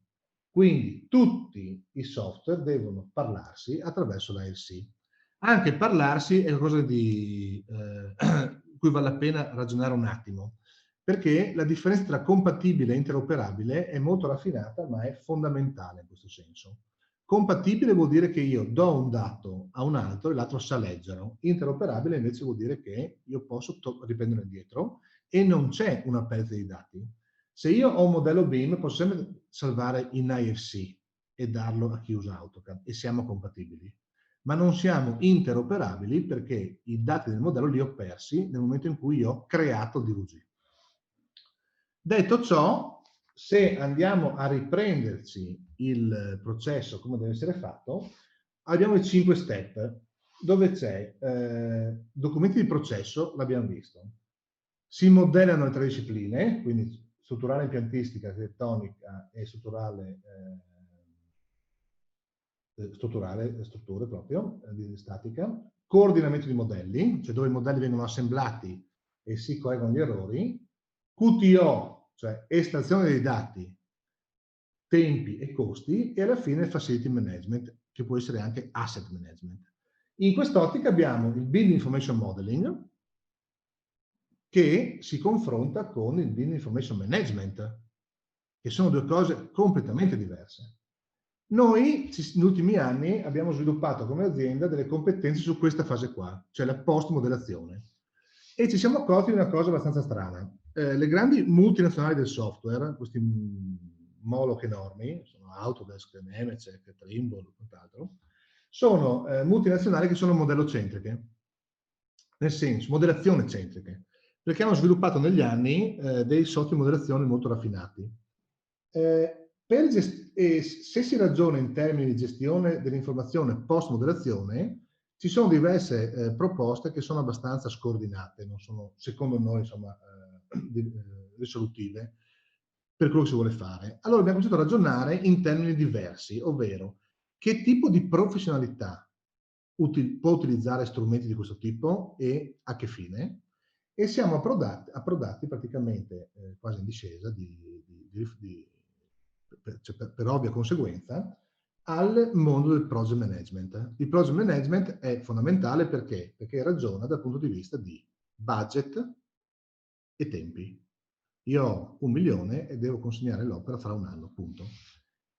Quindi tutti i software devono parlarsi attraverso l'ALC. Anche parlarsi è qualcosa di cui vale la pena ragionare un attimo, perché la differenza tra compatibile e interoperabile è molto raffinata, ma è fondamentale in questo senso. Compatibile vuol dire che io do un dato a un altro e l'altro sa leggerlo. Interoperabile invece vuol dire che io posso riprenderlo indietro e non c'è una perdita di dati. Se io ho un modello BIM, posso sempre salvare in IFC e darlo a chi usa AutoCAD e siamo compatibili. Ma non siamo interoperabili perché i dati del modello li ho persi nel momento in cui io ho creato il DVG. Detto ciò, se andiamo a riprenderci il processo come deve essere fatto, abbiamo i 5 step, dove c'è documenti di processo, l'abbiamo visto. Si modellano le 3 discipline, quindi strutturale impiantistica, architettonica e strutturale strutture proprio, di statica, coordinamento di modelli, cioè dove i modelli vengono assemblati e si correggono gli errori, QTO, cioè estrazione dei dati, tempi e costi, e alla fine facility management, che può essere anche asset management. In quest'ottica abbiamo il Building Information Modeling, che si confronta con il Building Information Management, che sono due cose completamente diverse. Noi, negli ultimi anni, abbiamo sviluppato come azienda delle competenze su questa fase qua, cioè la post-modellazione. E ci siamo accorti di una cosa abbastanza strana. Le grandi multinazionali del software, questi Moloch enormi, sono Autodesk, Nemetschek, Trimble e quant'altro, sono multinazionali che sono modellocentriche, nel senso, modellazione centriche, perché hanno sviluppato negli anni dei software di modellazione molto raffinati. Se si ragiona in termini di gestione dell'informazione post-modellazione, ci sono diverse proposte che sono abbastanza scordinate, non sono, secondo noi, insomma, risolutive per quello che si vuole fare. Allora abbiamo cominciato a ragionare in termini diversi, ovvero che tipo di professionalità può utilizzare strumenti di questo tipo e a che fine, e siamo approdati praticamente quasi in discesa per ovvia conseguenza al mondo del project management. Il project management è fondamentale perché ragiona dal punto di vista di budget e tempi. Io ho 1 milione e devo consegnare l'opera fra 1 anno, punto.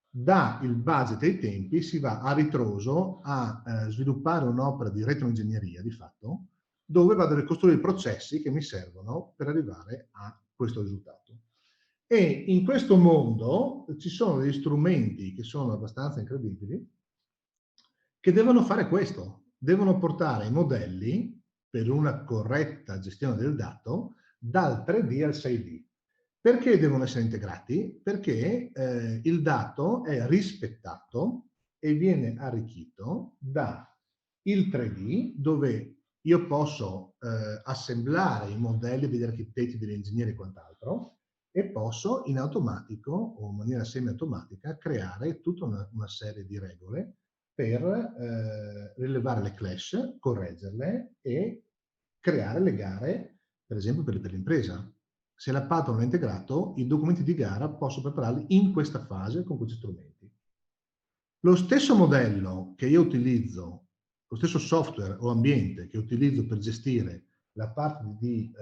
Da il budget e i tempi si va a ritroso a sviluppare un'opera di retroingegneria di fatto, dove vado a ricostruire i processi che mi servono per arrivare a questo risultato. E in questo mondo ci sono degli strumenti che sono abbastanza incredibili, che devono fare questo, devono portare i modelli per una corretta gestione del dato dal 3D al 6D. Perché devono essere integrati? Perché il dato è rispettato e viene arricchito da il 3D, dove io posso assemblare i modelli degli architetti, degli ingegneri e quant'altro, e posso in automatico o in maniera semi-automatica creare tutta una serie di regole per rilevare le clash, correggerle e creare le gare, per esempio per l'impresa. Se la patto non è integrato, i documenti di gara posso prepararli in questa fase con questi strumenti. Lo stesso modello che io utilizzo, lo stesso software o ambiente che utilizzo per gestire la parte di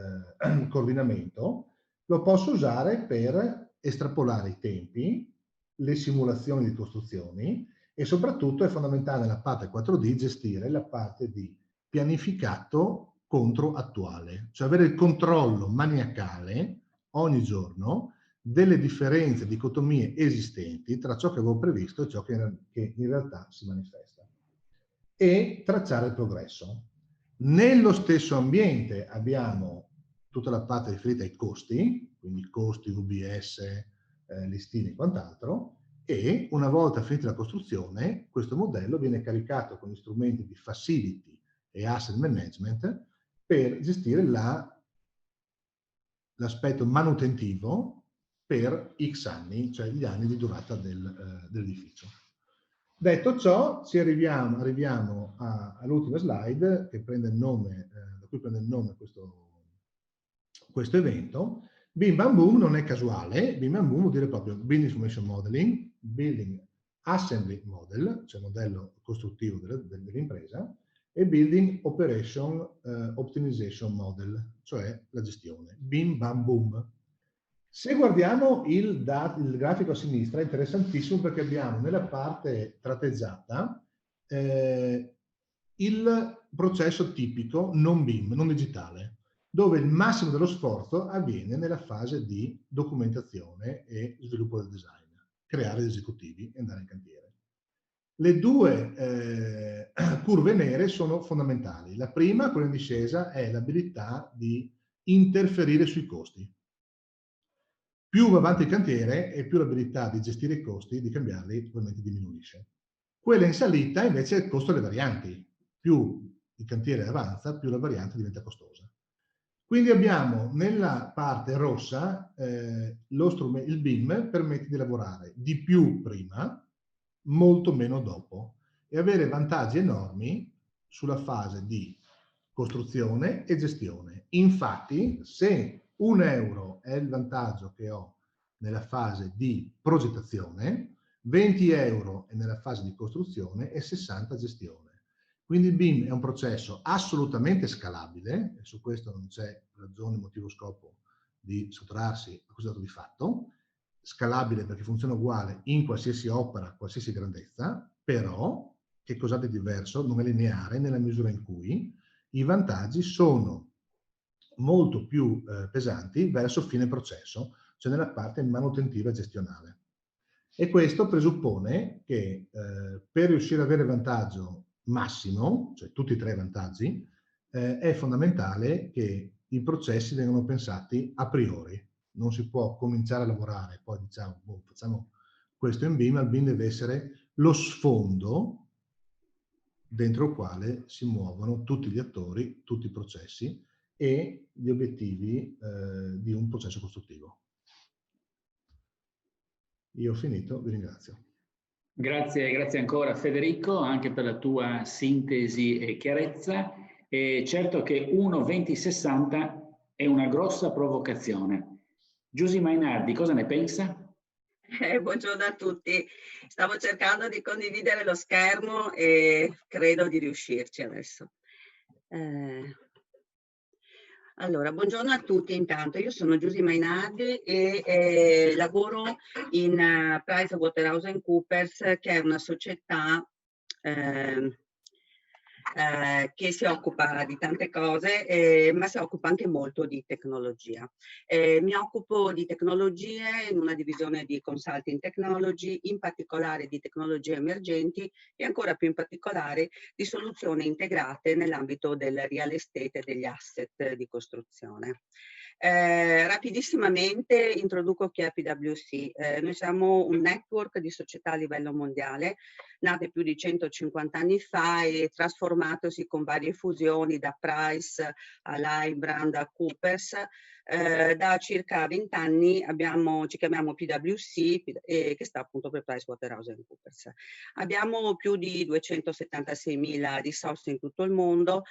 coordinamento, lo posso usare per estrapolare i tempi, le simulazioni di costruzioni e soprattutto è fondamentale nella parte 4D gestire la parte di pianificato contro attuale, cioè avere il controllo maniacale ogni giorno delle differenze, dicotomie esistenti tra ciò che avevo previsto e ciò che in realtà si manifesta e tracciare il progresso. Nello stesso ambiente abbiamo tutta la parte riferita ai costi, quindi costi, VBS, listini e quant'altro, e una volta finita la costruzione questo modello viene caricato con gli strumenti di facility e asset management per gestire l'aspetto manutentivo per X anni, cioè gli anni di durata dell'edificio. Detto ciò, arriviamo all'ultima slide che prende il nome, da cui prende il nome questo evento. BIM Bam Boom non è casuale, BIM Bam Boom vuol dire proprio Building Information Modeling, Building Assembly Model, cioè modello costruttivo dell'impresa, e e Building Operation Optimization Model, cioè la gestione. Bim, bam, boom. Se guardiamo il grafico a sinistra è interessantissimo perché abbiamo nella parte tratteggiata il processo tipico non BIM, non digitale, dove il massimo dello sforzo avviene nella fase di documentazione e sviluppo del design, creare gli esecutivi e andare in cantiere. Le due curve nere sono fondamentali. La prima, quella in discesa, è l'abilità di interferire sui costi. Più va avanti il cantiere e più l'abilità di gestire i costi, di cambiarli, ovviamente diminuisce. Quella in salita invece è il costo delle varianti. Più il cantiere avanza, più la variante diventa costosa. Quindi abbiamo nella parte rossa il BIM permette di lavorare di più prima, molto meno dopo e avere vantaggi enormi sulla fase di costruzione e gestione. Infatti, se 1 euro è il vantaggio che ho nella fase di progettazione, 20 euro è nella fase di costruzione e 60 gestione. Quindi il BIM è un processo assolutamente scalabile, e su questo non c'è ragione, motivo, scopo di sottrarsi a questo dato di fatto, scalabile perché funziona uguale in qualsiasi opera, qualsiasi grandezza, però che cos'ha di diverso? Non è lineare nella misura in cui i vantaggi sono molto più pesanti verso fine processo, cioè nella parte manutentiva e gestionale. E questo presuppone che per riuscire ad avere vantaggio massimo, cioè tutti e tre i vantaggi, è fondamentale che i processi vengano pensati a priori. Non si può cominciare a lavorare, poi diciamo, boh, facciamo questo in BIM, il BIM deve essere lo sfondo dentro il quale si muovono tutti gli attori, tutti i processi e gli obiettivi di un processo costruttivo. Io ho finito, vi ringrazio. Grazie ancora Federico, anche per la tua sintesi e chiarezza. E certo che 1-20-60 è una grossa provocazione. Giusy Mainardi, cosa ne pensa? Buongiorno a tutti. Stavo cercando di condividere lo schermo e credo di riuscirci adesso. Allora, buongiorno a tutti intanto. Io sono Giusy Mainardi e lavoro in PricewaterhouseCoopers, che è una società che si occupa di tante cose, ma si occupa anche molto di tecnologia. Mi occupo di tecnologie in una divisione di Consulting Technology, in particolare di tecnologie emergenti e ancora più in particolare di soluzioni integrate nell'ambito del real estate e degli asset di costruzione. Rapidissimamente introduco chi è PwC. Noi siamo un network di società a livello mondiale, nate più di 150 anni fa e trasformatosi con varie fusioni da Price a Lybrand a Coopers. Da circa 20 anni ci chiamiamo PwC, che sta appunto per PricewaterhouseCoopers. Abbiamo più di 276.000 risorse in tutto il mondo,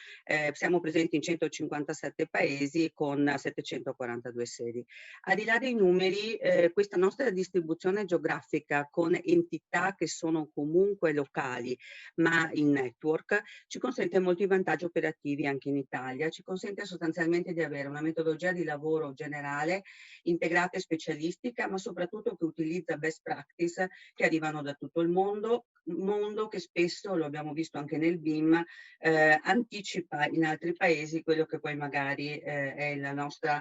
siamo presenti in 157 paesi con 742 sedi. Al di là dei numeri, questa nostra distribuzione geografica con entità che sono comunque locali ma in network ci consente molti vantaggi operativi anche in Italia, ci consente sostanzialmente di avere una metodologia di lavoro generale, integrata e specialistica, ma soprattutto che utilizza best practice che arrivano da tutto il mondo che spesso, lo abbiamo visto anche nel BIM, anticipa in altri paesi quello che poi magari è la nostra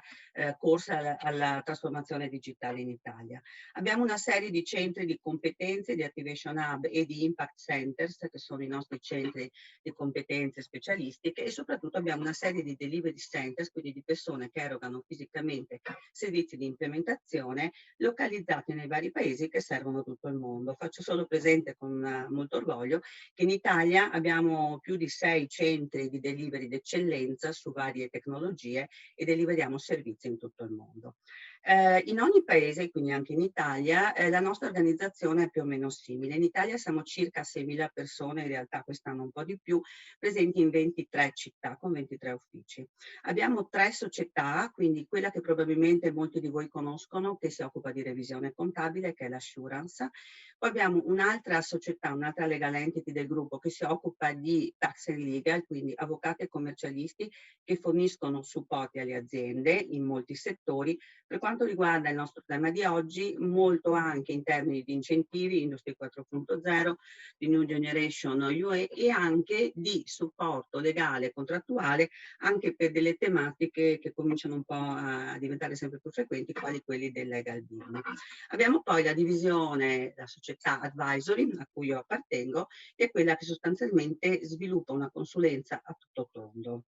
corsa alla trasformazione digitale in Italia. Abbiamo una serie di centri di competenze, di Activation Hub e di Impact Centers, che sono i nostri centri di competenze specialistiche, e soprattutto abbiamo una serie di Delivery Centers, quindi di persone che erogano fisicamente servizi di implementazione localizzati nei vari paesi che servono tutto il mondo. Faccio solo presente con molto orgoglio che in Italia abbiamo più di 6 centri di delivery d'eccellenza su varie tecnologie e deliveriamo servizi in tutto il mondo. In ogni paese, quindi anche in Italia, la nostra organizzazione è più o meno simile. In Italia siamo circa 6.000 persone, in realtà quest'anno un po' di più, presenti in 23 città con 23 uffici. Abbiamo 3 società, quindi quella che probabilmente molti di voi conoscono, che si occupa di revisione contabile, che è l'Assurance. Poi abbiamo un'altra società, un'altra legal entity del gruppo che si occupa di tax and legal, quindi avvocati e commercialisti che forniscono supporti alle aziende in molti settori. Per quanto riguarda il nostro tema di oggi, molto anche in termini di incentivi, Industria 4.0, di New Generation UE e anche di supporto legale e contrattuale anche per delle tematiche che cominciano un po' a diventare sempre più frequenti, quali quelli del legal BIM. Abbiamo poi la divisione, la società advisory a cui io appartengo, che è quella che sostanzialmente sviluppa una consulenza a tutto tondo.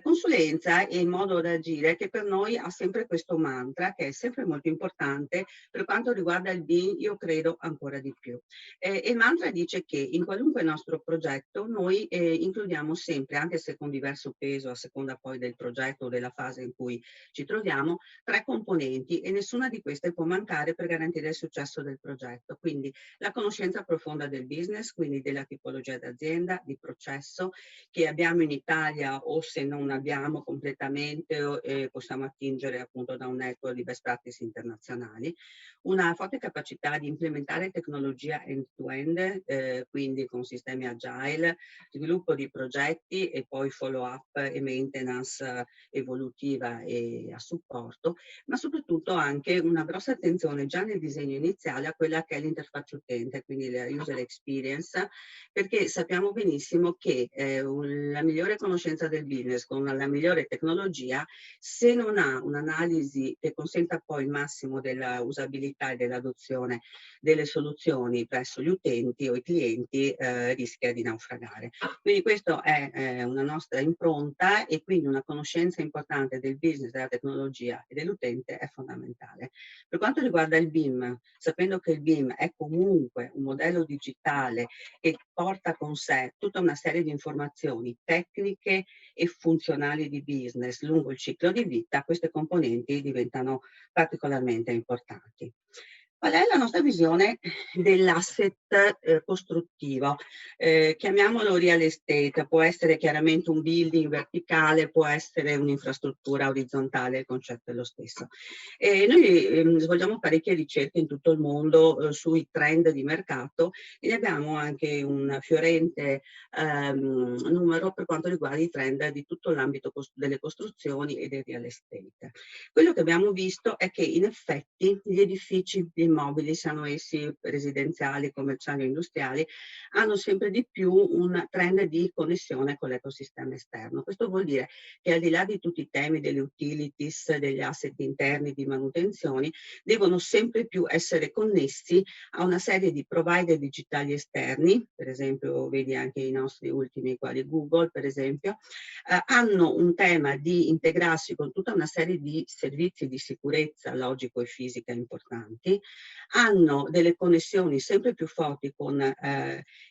Consulenza e modo da agire che per noi ha sempre questo mantra che è sempre molto importante per quanto riguarda il BIM, io credo ancora di più. Il mantra dice che in qualunque nostro progetto noi includiamo sempre, anche se con diverso peso a seconda poi del progetto o della fase in cui ci troviamo, 3 componenti e nessuna di queste può mancare per garantire il successo del progetto. Quindi la conoscenza profonda del business, quindi della tipologia d'azienda, di processo che abbiamo in Italia o se non abbiamo completamente possiamo attingere appunto da un network di best practice internazionali, una forte capacità di implementare tecnologia end-to-end, quindi con sistemi agile, sviluppo di progetti e poi follow-up e maintenance evolutiva e a supporto, ma soprattutto anche una grossa attenzione già nel disegno iniziale a quella che è l'interfaccia utente, quindi la user experience, perché sappiamo benissimo che la migliore conoscenza del business con la migliore tecnologia, se non ha un'analisi che consenta poi il massimo della usabilità e dell'adozione delle soluzioni presso gli utenti o i clienti, rischia di naufragare. Quindi questa è una nostra impronta e quindi una conoscenza importante del business, della tecnologia e dell'utente è fondamentale. Per quanto riguarda il BIM, sapendo che il BIM è comunque un modello digitale che porta con sé tutta una serie di informazioni tecniche e funzionali di business lungo il ciclo di vita, queste componenti diventano particolarmente importanti. Qual è la nostra visione dell'asset costruttivo? Chiamiamolo real estate, può essere chiaramente un building verticale, può essere un'infrastruttura orizzontale, il concetto è lo stesso. Noi svolgiamo parecchie ricerche in tutto il mondo sui trend di mercato e ne abbiamo anche un fiorente numero per quanto riguarda i trend di tutto l'ambito delle costruzioni e del real estate. Quello che abbiamo visto è che in effetti gli edifici, gli immobili, siano essi residenziali, commerciali o industriali, hanno sempre di più un trend di connessione con l'ecosistema esterno. Questo vuol dire che al di là di tutti i temi delle utilities, degli asset interni, di manutenzioni, devono sempre più essere connessi a una serie di provider digitali esterni, per esempio vedi anche i nostri ultimi quali Google per esempio, hanno un tema di integrarsi con tutta una serie di servizi di sicurezza logico e fisica importanti, hanno delle connessioni sempre più forti con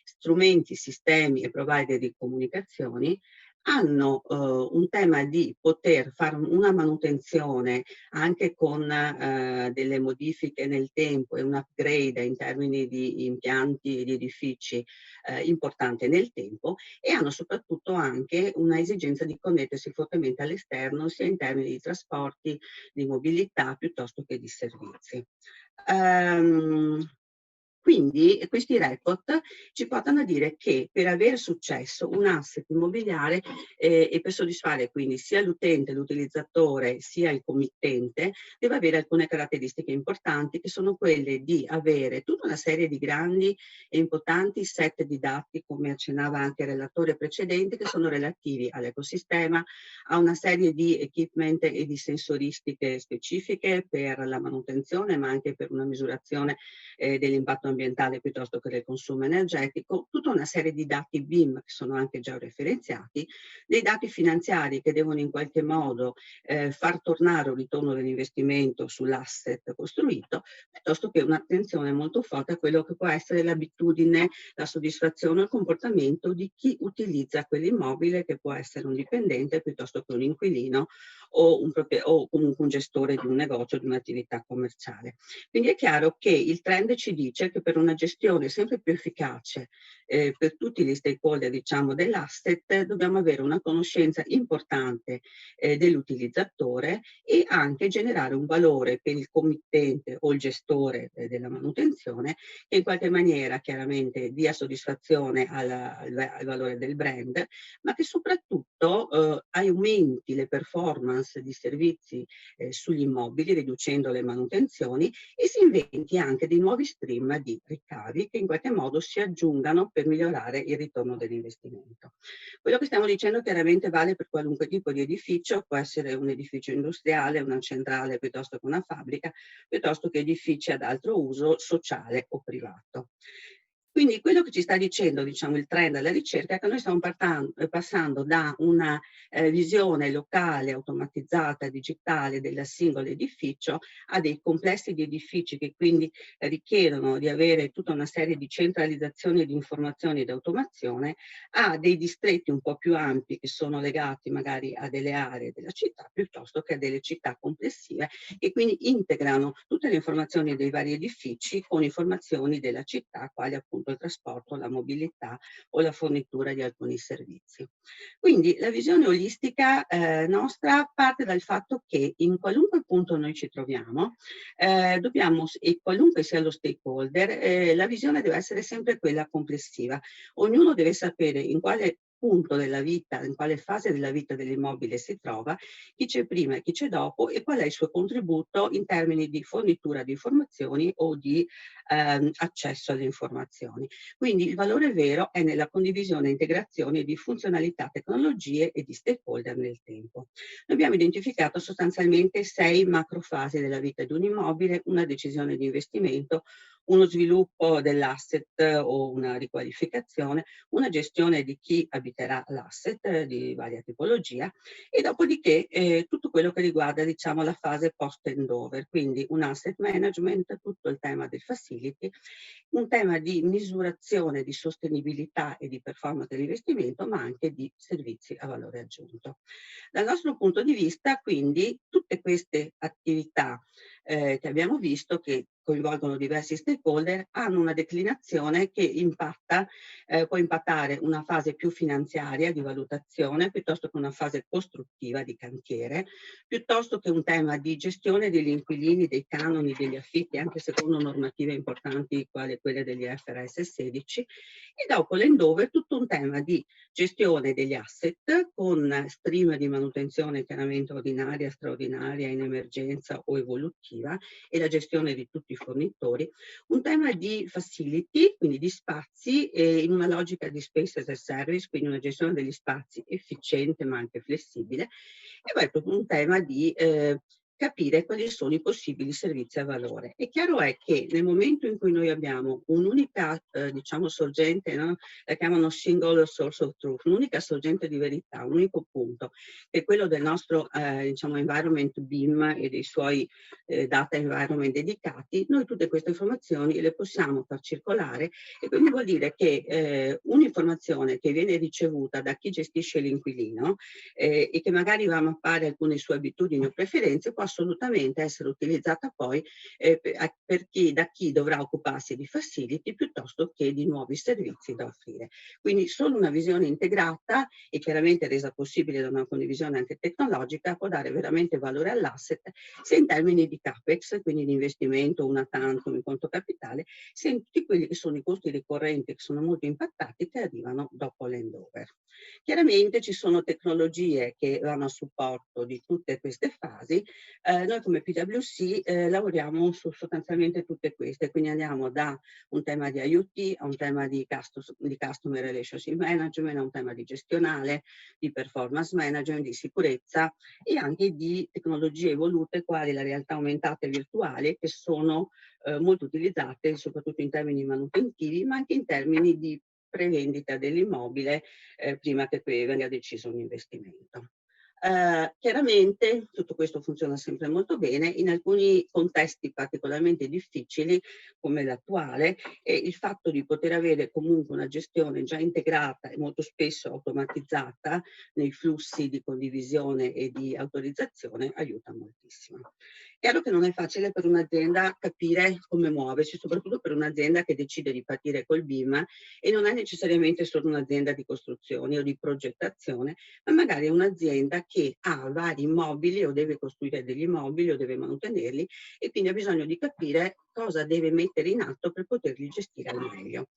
strumenti, sistemi e provider di comunicazioni, hanno un tema di poter fare una manutenzione anche con delle modifiche nel tempo e un upgrade in termini di impianti e di edifici importante nel tempo e hanno soprattutto anche una esigenza di connettersi fortemente all'esterno sia in termini di trasporti, di mobilità piuttosto che di servizi. Quindi questi report ci portano a dire che per avere successo un asset immobiliare e per soddisfare quindi sia l'utente, l'utilizzatore, sia il committente, deve avere alcune caratteristiche importanti che sono quelle di avere tutta una serie di grandi e importanti set di dati, come accennava anche il relatore precedente, che sono relativi all'ecosistema, a una serie di equipment e di sensoristiche specifiche per la manutenzione, ma anche per una misurazione dell'impatto ambientale ambientale piuttosto che del consumo energetico, tutta una serie di dati BIM che sono anche georeferenziati, dei dati finanziari che devono in qualche modo far tornare un ritorno dell'investimento sull'asset costruito, piuttosto che un'attenzione molto forte a quello che può essere l'abitudine, la soddisfazione o il comportamento di chi utilizza quell'immobile, che può essere un dipendente piuttosto che un inquilino o comunque un gestore di un negozio, di un'attività commerciale. Quindi è chiaro che il trend ci dice che per una gestione sempre più efficace per tutti gli stakeholder, diciamo, dell'asset, dobbiamo avere una conoscenza importante dell'utilizzatore e anche generare un valore per il committente o il gestore della manutenzione, che in qualche maniera chiaramente dia soddisfazione al valore del brand, ma che soprattutto aumenti le performance di servizi sugli immobili, riducendo le manutenzioni, e si inventi anche dei nuovi stream di ricavi che in qualche modo si aggiungano per migliorare il ritorno dell'investimento. Quello che stiamo dicendo chiaramente vale per qualunque tipo di edificio, può essere un edificio industriale, una centrale piuttosto che una fabbrica, piuttosto che edifici ad altro uso sociale o privato. Quindi quello che ci sta dicendo, diciamo, il trend della ricerca è che noi stiamo passando da una visione locale, automatizzata, digitale del singolo edificio a dei complessi di edifici che quindi richiedono di avere tutta una serie di centralizzazioni di informazioni ed automazione, a dei distretti un po' più ampi che sono legati magari a delle aree della città piuttosto che a delle città complessive, e quindi integrano tutte le informazioni dei vari edifici con informazioni della città, quali appunto il trasporto, la mobilità o la fornitura di alcuni servizi. Quindi la visione olistica nostra parte dal fatto che in qualunque punto noi ci troviamo, dobbiamo, e qualunque sia lo stakeholder, la visione deve essere sempre quella complessiva. Ognuno deve sapere in quale punto della vita, in quale fase della vita dell'immobile si trova, chi c'è prima e chi c'è dopo, e qual è il suo contributo in termini di fornitura di informazioni o di accesso alle informazioni. Quindi il valore vero è nella condivisione e integrazione di funzionalità, tecnologie e di stakeholder nel tempo. Noi abbiamo identificato sostanzialmente 6 macrofasi della vita di un immobile: una decisione di investimento, uno sviluppo dell'asset o una riqualificazione, una gestione di chi abiterà l'asset di varia tipologia, e dopodiché tutto quello che riguarda, diciamo, la fase post handover, quindi un asset management, tutto il tema del facility, un tema di misurazione di sostenibilità e di performance dell'investimento, ma anche di servizi a valore aggiunto. Dal nostro punto di vista, quindi, tutte queste attività che abbiamo visto, che coinvolgono diversi stakeholder, hanno una declinazione che può impattare una fase più finanziaria di valutazione, piuttosto che una fase costruttiva di cantiere, piuttosto che un tema di gestione degli inquilini, dei canoni, degli affitti, anche secondo normative importanti quali quelle degli FRS 16, e dopo l'handover tutto un tema di gestione degli asset con stream di manutenzione chiaramente ordinaria, straordinaria, in emergenza o evolutiva, e la gestione di tutti i fornitori, un tema di facility, quindi di spazi, in una logica di space as a service, quindi una gestione degli spazi efficiente ma anche flessibile, e poi proprio un tema di capire quali sono i possibili servizi a valore. È chiaro è che nel momento in cui noi abbiamo un'unica diciamo sorgente, no? La chiamano single source of truth, un'unica sorgente di verità, un unico punto, che è quello del nostro diciamo environment BIM e dei suoi data environment dedicati, noi tutte queste informazioni le possiamo far circolare, e quindi vuol dire che un'informazione che viene ricevuta da chi gestisce l'inquilino e che magari va a mappare alcune sue abitudini o preferenze, può assolutamente essere utilizzata poi da chi dovrà occuparsi di facility piuttosto che di nuovi servizi da offrire. Quindi solo una visione integrata e chiaramente resa possibile da una condivisione anche tecnologica può dare veramente valore all'asset, sia in termini di capex, quindi di investimento, una tantum in conto capitale, sia in tutti quelli che sono i costi ricorrenti, che sono molto impattati, che arrivano dopo l'handover. Chiaramente ci sono tecnologie che vanno a supporto di tutte queste fasi, Noi come PwC lavoriamo su sostanzialmente tutte queste, quindi andiamo da un tema di IoT a un tema di Customer Relationship Management, a un tema di gestionale, di performance management, di sicurezza e anche di tecnologie evolute quali la realtà aumentata e virtuale, che sono molto utilizzate soprattutto in termini manutentivi, ma anche in termini di prevendita dell'immobile prima che poi venga deciso un investimento. Chiaramente tutto questo funziona sempre molto bene, in alcuni contesti particolarmente difficili come l'attuale, il fatto di poter avere comunque una gestione già integrata e molto spesso automatizzata nei flussi di condivisione e di autorizzazione aiuta moltissimo. Chiaro che non è facile per un'azienda capire come muoversi, soprattutto per un'azienda che decide di partire col BIM e non è necessariamente solo un'azienda di costruzioni o di progettazione, ma magari è un'azienda che ha vari immobili o deve costruire degli immobili o deve manutenerli e quindi ha bisogno di capire cosa deve mettere in atto per poterli gestire al meglio.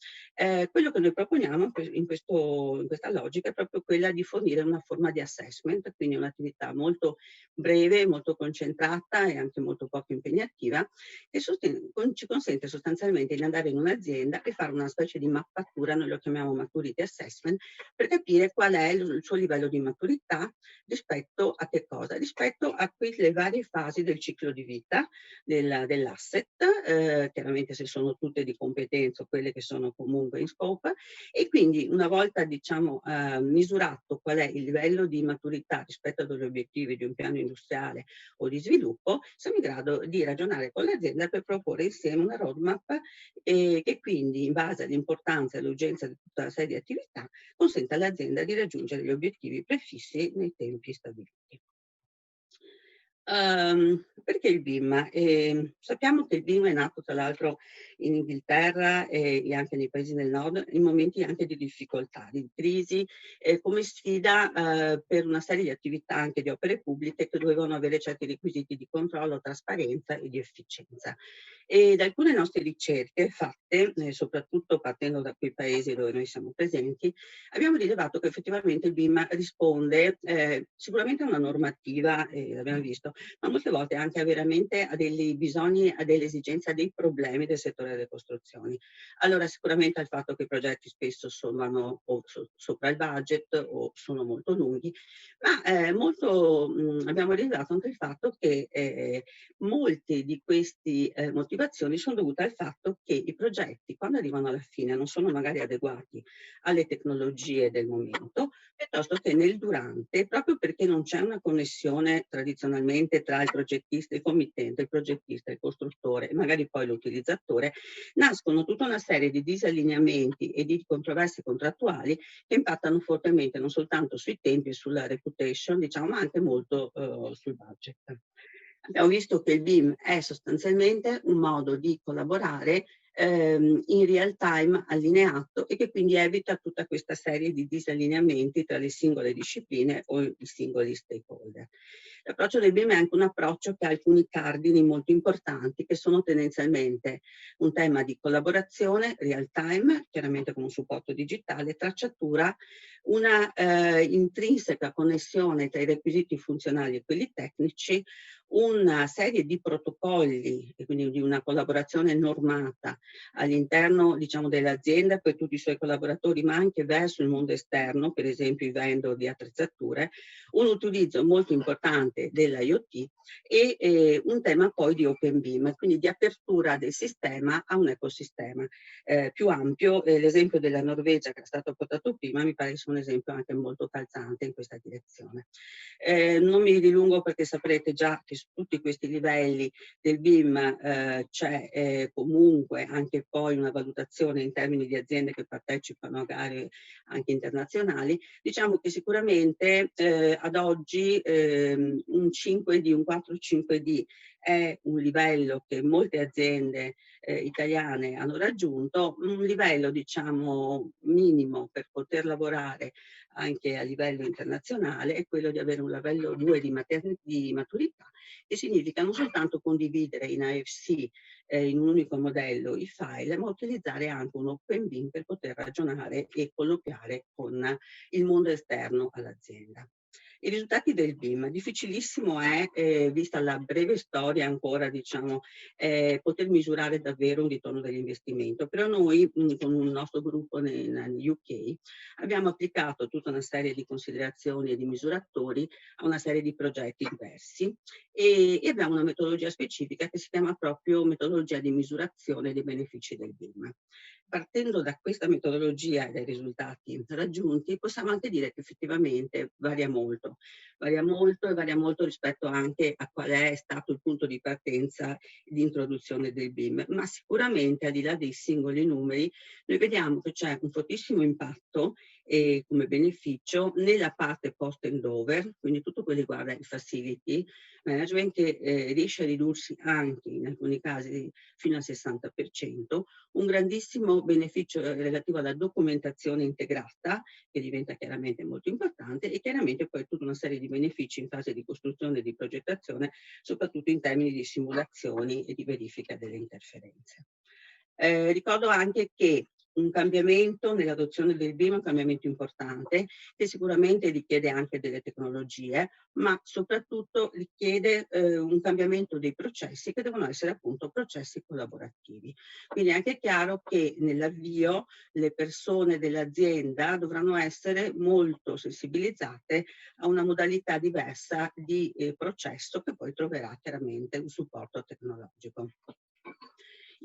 Quello che noi proponiamo in questa logica è proprio quella di fornire una forma di assessment, quindi un'attività molto breve, molto concentrata e anche molto poco impegnativa, che ci consente sostanzialmente di andare in un'azienda e fare una specie di mappatura, noi lo chiamiamo maturity assessment, per capire qual è il suo livello di maturità rispetto a che cosa? Rispetto a quelle varie fasi del ciclo di vita dell'asset, chiaramente se sono tutte di competenza o quelle che sono comunque in scope, e quindi una volta diciamo misurato qual è il livello di maturità rispetto agli obiettivi di un piano industriale o di sviluppo, siamo in grado di ragionare con l'azienda per proporre insieme una roadmap che quindi in base all'importanza e all'urgenza di tutta la serie di attività consente all'azienda di raggiungere gli obiettivi prefissi nei tempi stabiliti. Perché il BIM? Sappiamo che il BIM è nato tra l'altro in Inghilterra e anche nei paesi del nord in momenti anche di difficoltà, di crisi, come sfida per una serie di attività anche di opere pubbliche che dovevano avere certi requisiti di controllo, trasparenza e di efficienza. E da alcune nostre ricerche fatte, soprattutto partendo da quei paesi dove noi siamo presenti, abbiamo rilevato che effettivamente il BIM risponde sicuramente a una normativa, l'abbiamo visto, ma molte volte anche veramente a dei bisogni, a delle esigenze, a dei problemi del settore delle costruzioni. Allora sicuramente al fatto che i progetti spesso sono sopra il budget o sono molto lunghi, ma abbiamo rilevato anche il fatto che molte di queste motivazioni sono dovute al fatto che i progetti quando arrivano alla fine non sono magari adeguati alle tecnologie del momento, piuttosto che nel durante, proprio perché non c'è una connessione tradizionalmente tra il progettista, il committente, il progettista, il costruttore e magari poi l'utilizzatore, nascono tutta una serie di disallineamenti e di controversie contrattuali che impattano fortemente non soltanto sui tempi e sulla reputation, diciamo, ma anche molto sul budget. Abbiamo visto che il BIM è sostanzialmente un modo di collaborare in real time allineato e che quindi evita tutta questa serie di disallineamenti tra le singole discipline o i singoli stakeholder. L'approccio del BIM è anche un approccio che ha alcuni cardini molto importanti che sono tendenzialmente un tema di collaborazione real time, chiaramente con un supporto digitale, tracciatura, una intrinseca connessione tra i requisiti funzionali e quelli tecnici, una serie di protocolli e quindi di una collaborazione normata all'interno diciamo, dell'azienda per tutti i suoi collaboratori, ma anche verso il mondo esterno, per esempio i vendor di attrezzature, un utilizzo molto importante dell'IoT e un tema poi di Open BIM, quindi di apertura del sistema a un ecosistema più ampio. L'esempio della Norvegia che è stato portato prima mi pare sia un esempio anche molto calzante in questa direzione. Non mi dilungo perché saprete già che su tutti questi livelli del BIM c'è comunque anche poi una valutazione in termini di aziende che partecipano a gare anche internazionali. Diciamo che sicuramente ad oggi un 5D, un 4-5D è un livello che molte aziende italiane hanno raggiunto, un livello diciamo minimo per poter lavorare anche a livello internazionale è quello di avere un livello 2 di maturità, che significa non soltanto condividere in AFC in un unico modello i file, ma utilizzare anche un Open BIM per poter ragionare e colloquiare con il mondo esterno all'azienda. I risultati del BIM, difficilissimo è, vista la breve storia ancora, diciamo, poter misurare davvero un ritorno dell'investimento, però noi con un nostro gruppo nel UK abbiamo applicato tutta una serie di considerazioni e di misuratori a una serie di progetti diversi e abbiamo una metodologia specifica che si chiama proprio metodologia di misurazione dei benefici del BIM. Partendo da questa metodologia e dai risultati raggiunti, possiamo anche dire che effettivamente varia molto e varia molto rispetto anche a qual è stato il punto di partenza di introduzione del BIM, ma sicuramente al di là dei singoli numeri noi vediamo che c'è un fortissimo impatto come beneficio nella parte post handover, quindi tutto quello che riguarda il facility management che riesce a ridursi anche in alcuni casi fino al 60%, un grandissimo beneficio relativo alla documentazione integrata che diventa chiaramente molto importante e chiaramente poi tutta una serie di benefici in fase di costruzione e di progettazione, soprattutto in termini di simulazioni e di verifica delle interferenze. Ricordo anche che un cambiamento nell'adozione del BIM è un cambiamento importante che sicuramente richiede anche delle tecnologie, ma soprattutto richiede un cambiamento dei processi che devono essere appunto processi collaborativi. Quindi è anche chiaro che nell'avvio le persone dell'azienda dovranno essere molto sensibilizzate a una modalità diversa di processo che poi troverà chiaramente un supporto tecnologico.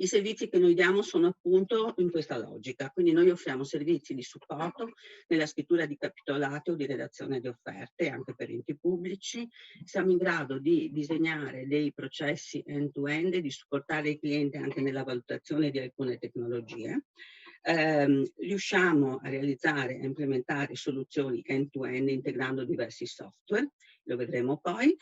I servizi che noi diamo sono appunto in questa logica, quindi noi offriamo servizi di supporto nella scrittura di capitolati o di redazione di offerte anche per enti pubblici, siamo in grado di disegnare dei processi end-to-end e di supportare il cliente anche nella valutazione di alcune tecnologie. Riusciamo a realizzare e implementare soluzioni end-to-end integrando diversi software, lo vedremo poi,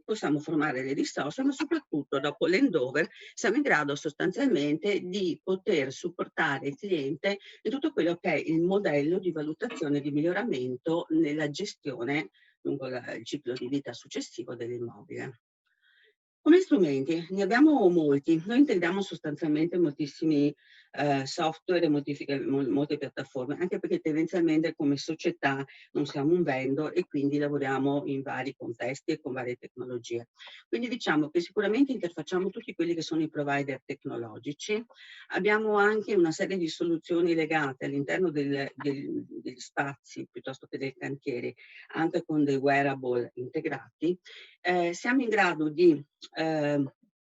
possiamo formare le risorse, ma soprattutto dopo l'handover siamo in grado sostanzialmente di poter supportare il cliente in tutto quello che è il modello di valutazione di miglioramento nella gestione lungo il ciclo di vita successivo dell'immobile. Come strumenti ne abbiamo molti, noi integriamo sostanzialmente moltissimi software e molte piattaforme, anche perché tendenzialmente come società non siamo un vendor e quindi lavoriamo in vari contesti e con varie tecnologie. Quindi diciamo che sicuramente interfacciamo tutti quelli che sono i provider tecnologici, abbiamo anche una serie di soluzioni legate all'interno degli spazi piuttosto che dei cantieri, anche con dei wearable integrati. Siamo in grado di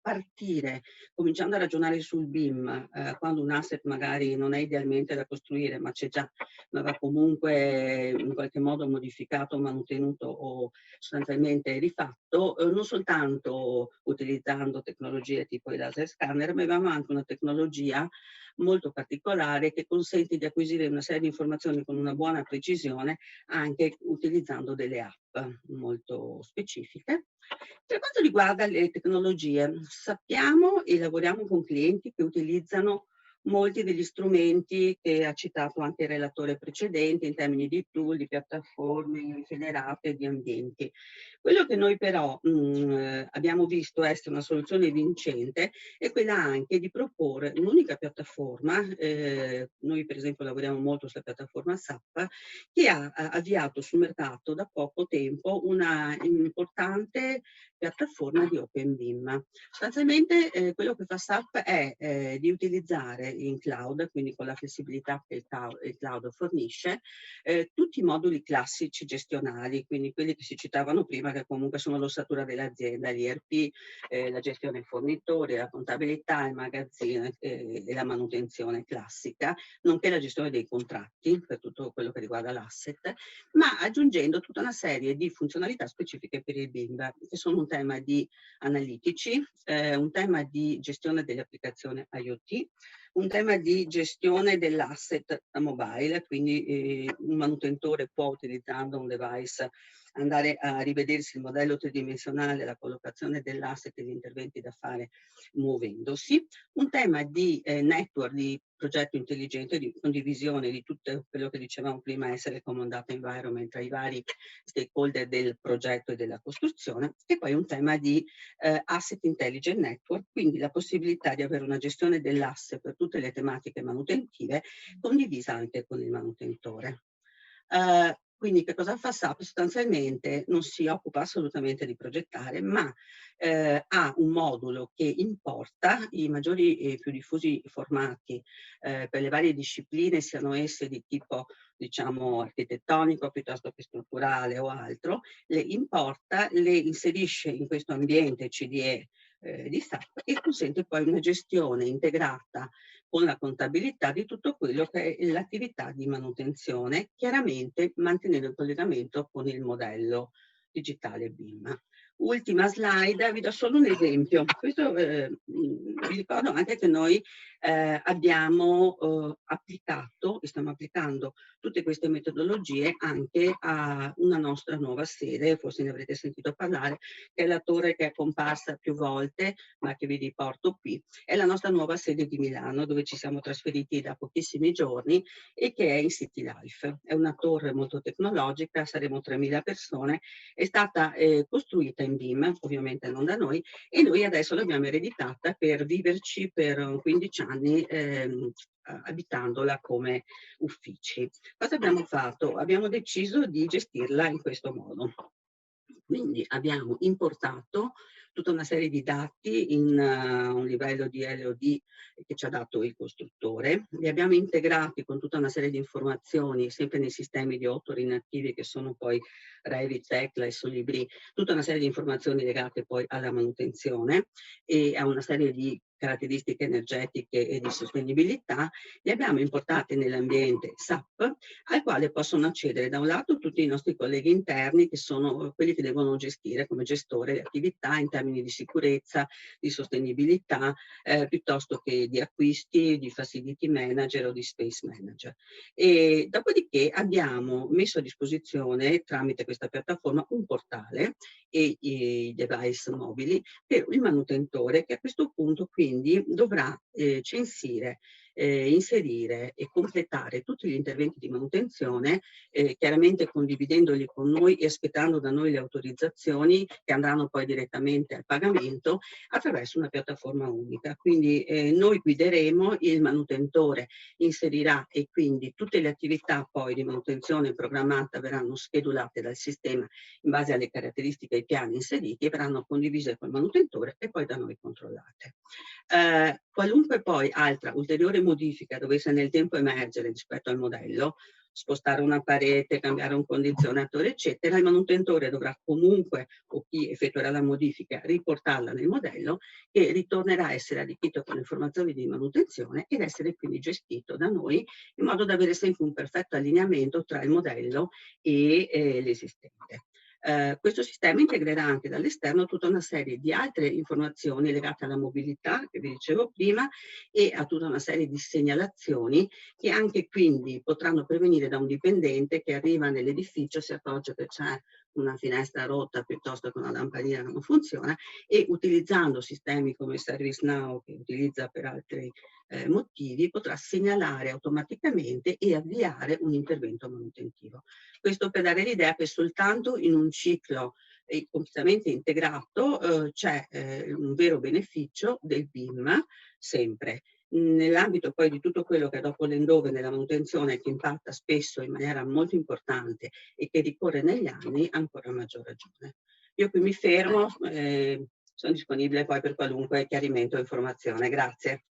partire, cominciando a ragionare sul BIM, quando un asset magari non è idealmente da costruire, ma c'è già, ma va comunque in qualche modo modificato, manutenuto o sostanzialmente rifatto, non soltanto utilizzando tecnologie tipo i laser scanner, ma abbiamo anche una tecnologia molto particolare che consente di acquisire una serie di informazioni con una buona precisione anche utilizzando delle app molto specifiche. Per quanto riguarda le tecnologie, sappiamo e lavoriamo con clienti che utilizzano molti degli strumenti che ha citato anche il relatore precedente in termini di tool, di piattaforme federate, di ambienti. Quello che noi però abbiamo visto essere una soluzione vincente è quella anche di proporre un'unica piattaforma, noi per esempio lavoriamo molto sulla piattaforma SAP, che ha avviato sul mercato da poco tempo una importante piattaforma di Open BIM. Sostanzialmente quello che fa SAP è di utilizzare in cloud, quindi con la flessibilità che il cloud fornisce, tutti i moduli classici gestionali, quindi quelli che si citavano prima, che comunque sono l'ossatura dell'azienda, l'IRP, la gestione fornitori, la contabilità, il magazzino e la manutenzione classica, nonché la gestione dei contratti per tutto quello che riguarda l'asset, ma aggiungendo tutta una serie di funzionalità specifiche per il BIM, che sono un tema di analitici, un tema di gestione delle applicazioni IoT, un tema di gestione dell'asset mobile, quindi un manutentore può utilizzando un device andare a rivedersi il modello tridimensionale, la collocazione dell'asset e gli interventi da fare muovendosi, un tema di network, di progetto intelligente, di condivisione di tutto quello che dicevamo prima, essere common data environment tra i vari stakeholder del progetto e della costruzione, e poi un tema di asset intelligent network, quindi la possibilità di avere una gestione dell'asset per tutte le tematiche manutentive condivisa anche con il manutentore. Quindi che cosa fa SAP? Sostanzialmente non si occupa assolutamente di progettare, ma ha un modulo che importa i maggiori e più diffusi formati per le varie discipline, siano esse di tipo, diciamo, architettonico piuttosto che strutturale o altro, le importa, le inserisce in questo ambiente CDE di SAP e consente poi una gestione integrata con la contabilità di tutto quello che è l'attività di manutenzione, chiaramente mantenendo il collegamento con il modello digitale BIM. Ultima slide, vi do solo un esempio. Questo vi ricordo anche che noi abbiamo applicato e stiamo applicando tutte queste metodologie anche a una nostra nuova sede, forse ne avrete sentito parlare, che è la torre che è comparsa più volte, ma che vi riporto qui. È la nostra nuova sede di Milano, dove ci siamo trasferiti da pochissimi giorni e che è in City Life. È una torre molto tecnologica, saremo 3.000 persone, è stata costruita in BIM, ovviamente non da noi, e noi adesso l'abbiamo ereditata per viverci per 15 anni abitandola come uffici. Cosa abbiamo fatto? Abbiamo deciso di gestirla in questo modo. Quindi abbiamo importato tutta una serie di dati in un livello di LOD che ci ha dato il costruttore, li abbiamo integrati con tutta una serie di informazioni, sempre nei sistemi di authoring attivi che sono poi Revit, Tekla e Solibri, tutta una serie di informazioni legate poi alla manutenzione e a una serie di caratteristiche energetiche e di sostenibilità, li abbiamo importati nell'ambiente SAP, al quale possono accedere da un lato tutti i nostri colleghi interni, che sono quelli che devono gestire come gestore le attività in termini di sicurezza, di sostenibilità, piuttosto che di acquisti, di facility manager o di space manager. E dopodiché abbiamo messo a disposizione, tramite questa piattaforma, un portale e i device mobili per il manutentore, che a questo punto quindi dovrà censire, inserire e completare tutti gli interventi di manutenzione, chiaramente condividendoli con noi e aspettando da noi le autorizzazioni che andranno poi direttamente al pagamento attraverso una piattaforma unica. Quindi noi guideremo, il manutentore inserirà e quindi tutte le attività poi di manutenzione programmata verranno schedulate dal sistema in base alle caratteristiche e ai piani inseriti e verranno condivise col manutentore e poi da noi controllate. Qualunque poi altra ulteriore modifica dovesse nel tempo emergere rispetto al modello, spostare una parete, cambiare un condizionatore, eccetera, il manutentore dovrà comunque, o chi effettuerà la modifica, riportarla nel modello, che ritornerà a essere arricchito con informazioni di manutenzione ed essere quindi gestito da noi in modo da avere sempre un perfetto allineamento tra il modello e l'esistente. Questo sistema integrerà anche dall'esterno tutta una serie di altre informazioni legate alla mobilità, che vi dicevo prima, e a tutta una serie di segnalazioni che anche quindi potranno pervenire da un dipendente che arriva nell'edificio, si accorge che c'è una finestra rotta piuttosto che una lampadina che non funziona e utilizzando sistemi come ServiceNow, che utilizza per altri motivi, potrà segnalare automaticamente e avviare un intervento manutentivo. Questo per dare l'idea che soltanto in un ciclo completamente integrato c'è un vero beneficio del BIM sempre. Nell'ambito poi di tutto quello che è dopo l'endove nella manutenzione, che impatta spesso in maniera molto importante e che ricorre negli anni, ancora a maggior ragione. Io qui mi fermo, sono disponibile poi per qualunque chiarimento o informazione. Grazie.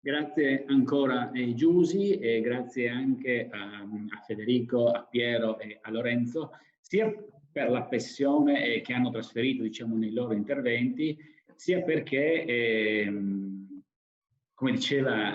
Grazie ancora Giusy e grazie anche a Federico, a Piero e a Lorenzo, sia per la passione che hanno trasferito, diciamo, nei loro interventi, sia perché, come diceva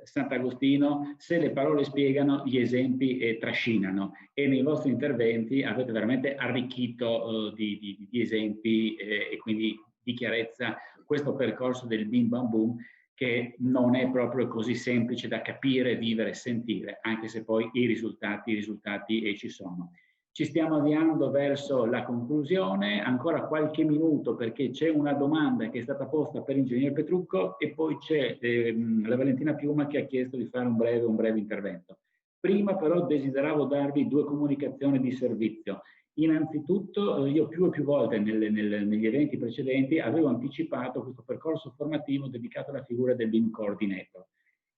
Sant'Agostino, se le parole spiegano, gli esempi trascinano, e nei vostri interventi avete veramente arricchito di esempi e quindi di chiarezza questo percorso del Bim Bam Boom, che non è proprio così semplice da capire, vivere e sentire, anche se poi i risultati ci sono. Ci stiamo avviando verso la conclusione, ancora qualche minuto perché c'è una domanda che è stata posta per l'ingegner Petrucco e poi c'è la Valentina Piuma che ha chiesto di fare un breve intervento. Prima però desideravo darvi due comunicazioni di servizio. Innanzitutto io più e più volte negli eventi precedenti avevo anticipato questo percorso formativo dedicato alla figura del BIM Coordinator,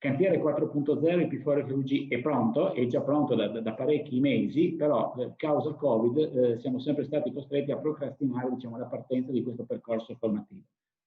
Cantiere 4.0, il P4FVG è pronto, è già pronto da parecchi mesi, però causa il Covid siamo sempre stati costretti a procrastinare, diciamo, la partenza di questo percorso formativo.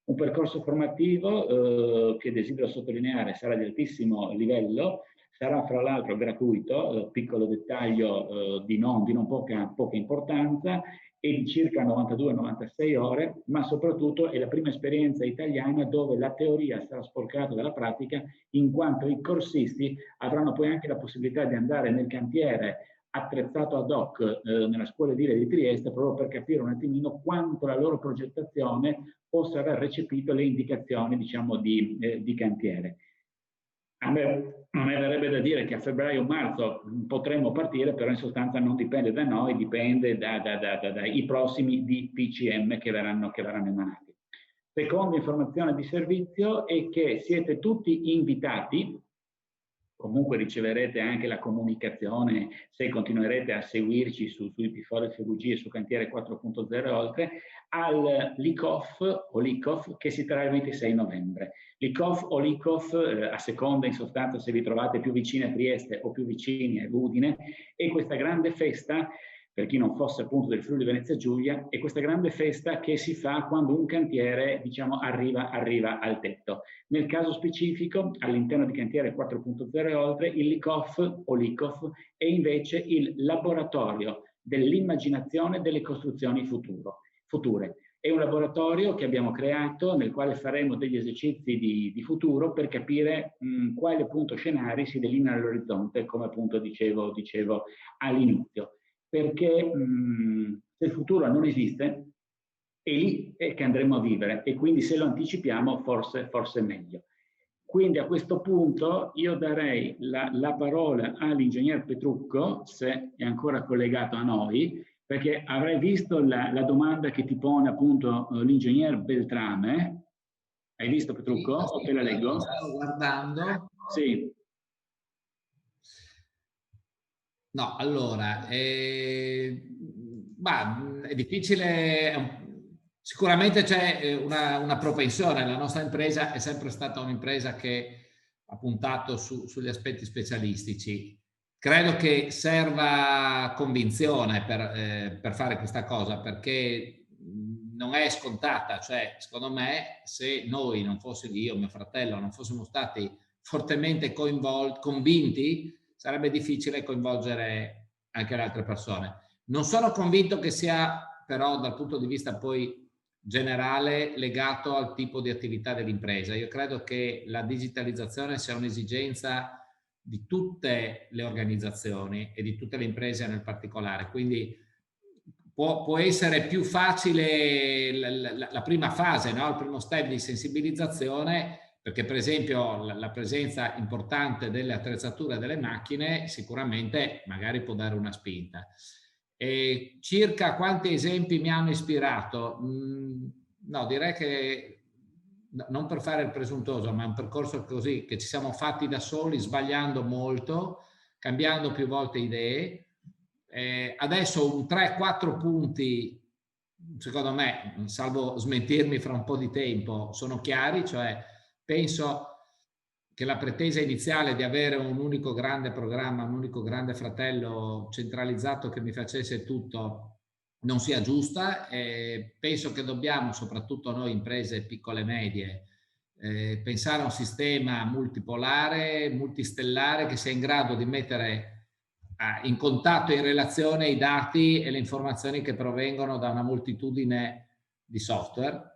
Un percorso formativo che desidero sottolineare sarà di altissimo livello, sarà fra l'altro gratuito, piccolo dettaglio di non poca importanza, e di circa 92-96 ore, ma soprattutto è la prima esperienza italiana dove la teoria sarà sporcata dalla pratica, in quanto i corsisti avranno poi anche la possibilità di andare nel cantiere attrezzato ad hoc nella scuola edile di Trieste, proprio per capire un attimino quanto la loro progettazione possa aver recepito le indicazioni, diciamo, di cantiere. A me verrebbe da dire che a febbraio-marzo potremmo partire, però in sostanza non dipende da noi, dipende dai prossimi DPCM che verranno emanati. Seconda informazione di servizio è che siete tutti invitati, comunque riceverete anche la comunicazione se continuerete a seguirci su P4FVG e su Cantiere 4.0 oltre, al LICOF o LICOF che si terrà il 26 novembre. LICOF o LICOF, a seconda in sostanza se vi trovate più vicini a Trieste o più vicini a Udine, è questa grande festa, per chi non fosse appunto del Friuli Venezia Giulia, è questa grande festa che si fa quando un cantiere, diciamo, arriva al tetto. Nel caso specifico, all'interno di Cantiere 4.0 e oltre, il LICOF o LICOF è invece il laboratorio dell'immaginazione delle costruzioni future. È un laboratorio che abbiamo creato nel quale faremo degli esercizi di futuro per capire quali appunto scenari si delineano all'orizzonte, come appunto dicevo all'inizio. Perché se il futuro non esiste, è lì che andremo a vivere, e quindi se lo anticipiamo forse è meglio. Quindi a questo punto io darei la parola all'ingegner Petrucco, se è ancora collegato a noi, perché avrei visto la domanda che ti pone appunto l'ingegner Beltrame. Hai visto, Petrucco? Sì, o te la leggo? Stavo guardando. Sì. No, allora, è difficile, sicuramente c'è una propensione, la nostra impresa è sempre stata un'impresa che ha puntato sugli aspetti specialistici. Credo che serva convinzione per fare questa cosa, perché non è scontata, cioè secondo me se noi non fossimo, io, mio fratello, non fossimo stati fortemente convinti, sarebbe difficile coinvolgere anche le altre persone. Non sono convinto che sia però dal punto di vista poi generale legato al tipo di attività dell'impresa. Io credo che la digitalizzazione sia un'esigenza di tutte le organizzazioni e di tutte le imprese nel particolare, quindi può essere più facile la prima fase, no? Il primo step di sensibilizzazione, perché per esempio la presenza importante delle attrezzature delle macchine sicuramente magari può dare una spinta. E circa quanti esempi mi hanno ispirato? No, direi che non per fare il presuntuoso, ma è un percorso così che ci siamo fatti da soli, sbagliando molto, cambiando più volte idee. Adesso un 3-4 punti, secondo me, salvo smentirmi fra un po' di tempo, sono chiari, cioè penso che la pretesa iniziale di avere un unico grande programma, un unico grande fratello centralizzato che mi facesse tutto non sia giusta. Penso che dobbiamo, soprattutto noi imprese piccole e medie, pensare a un sistema multipolare, multistellare, che sia in grado di mettere in contatto e in relazione i dati e le informazioni che provengono da una moltitudine di software.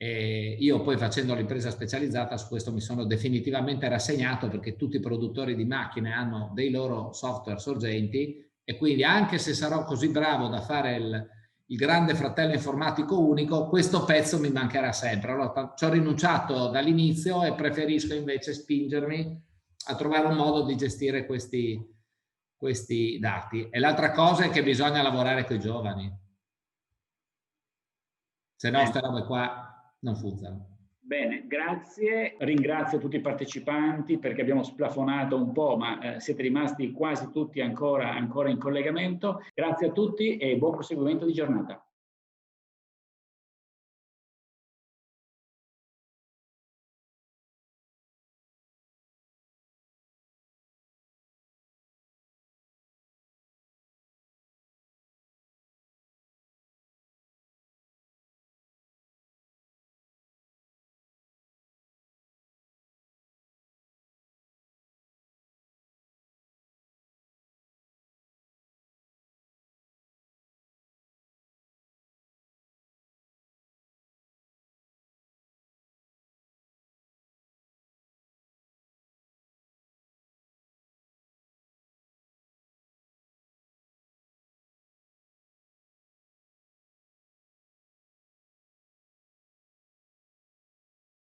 Io poi, facendo l'impresa specializzata, su questo mi sono definitivamente rassegnato, perché tutti i produttori di macchine hanno dei loro software sorgenti, e quindi anche se sarò così bravo da fare il grande fratello informatico unico, questo pezzo mi mancherà sempre. Allora ci ho rinunciato dall'inizio e preferisco invece spingermi a trovare un modo di gestire questi dati. E l'altra cosa è che bisogna lavorare con i giovani, se no queste robe qua non funzionano. Bene, grazie. Ringrazio tutti i partecipanti, perché abbiamo splafonato un po', ma siete rimasti quasi tutti ancora in collegamento. Grazie a tutti e buon proseguimento di giornata.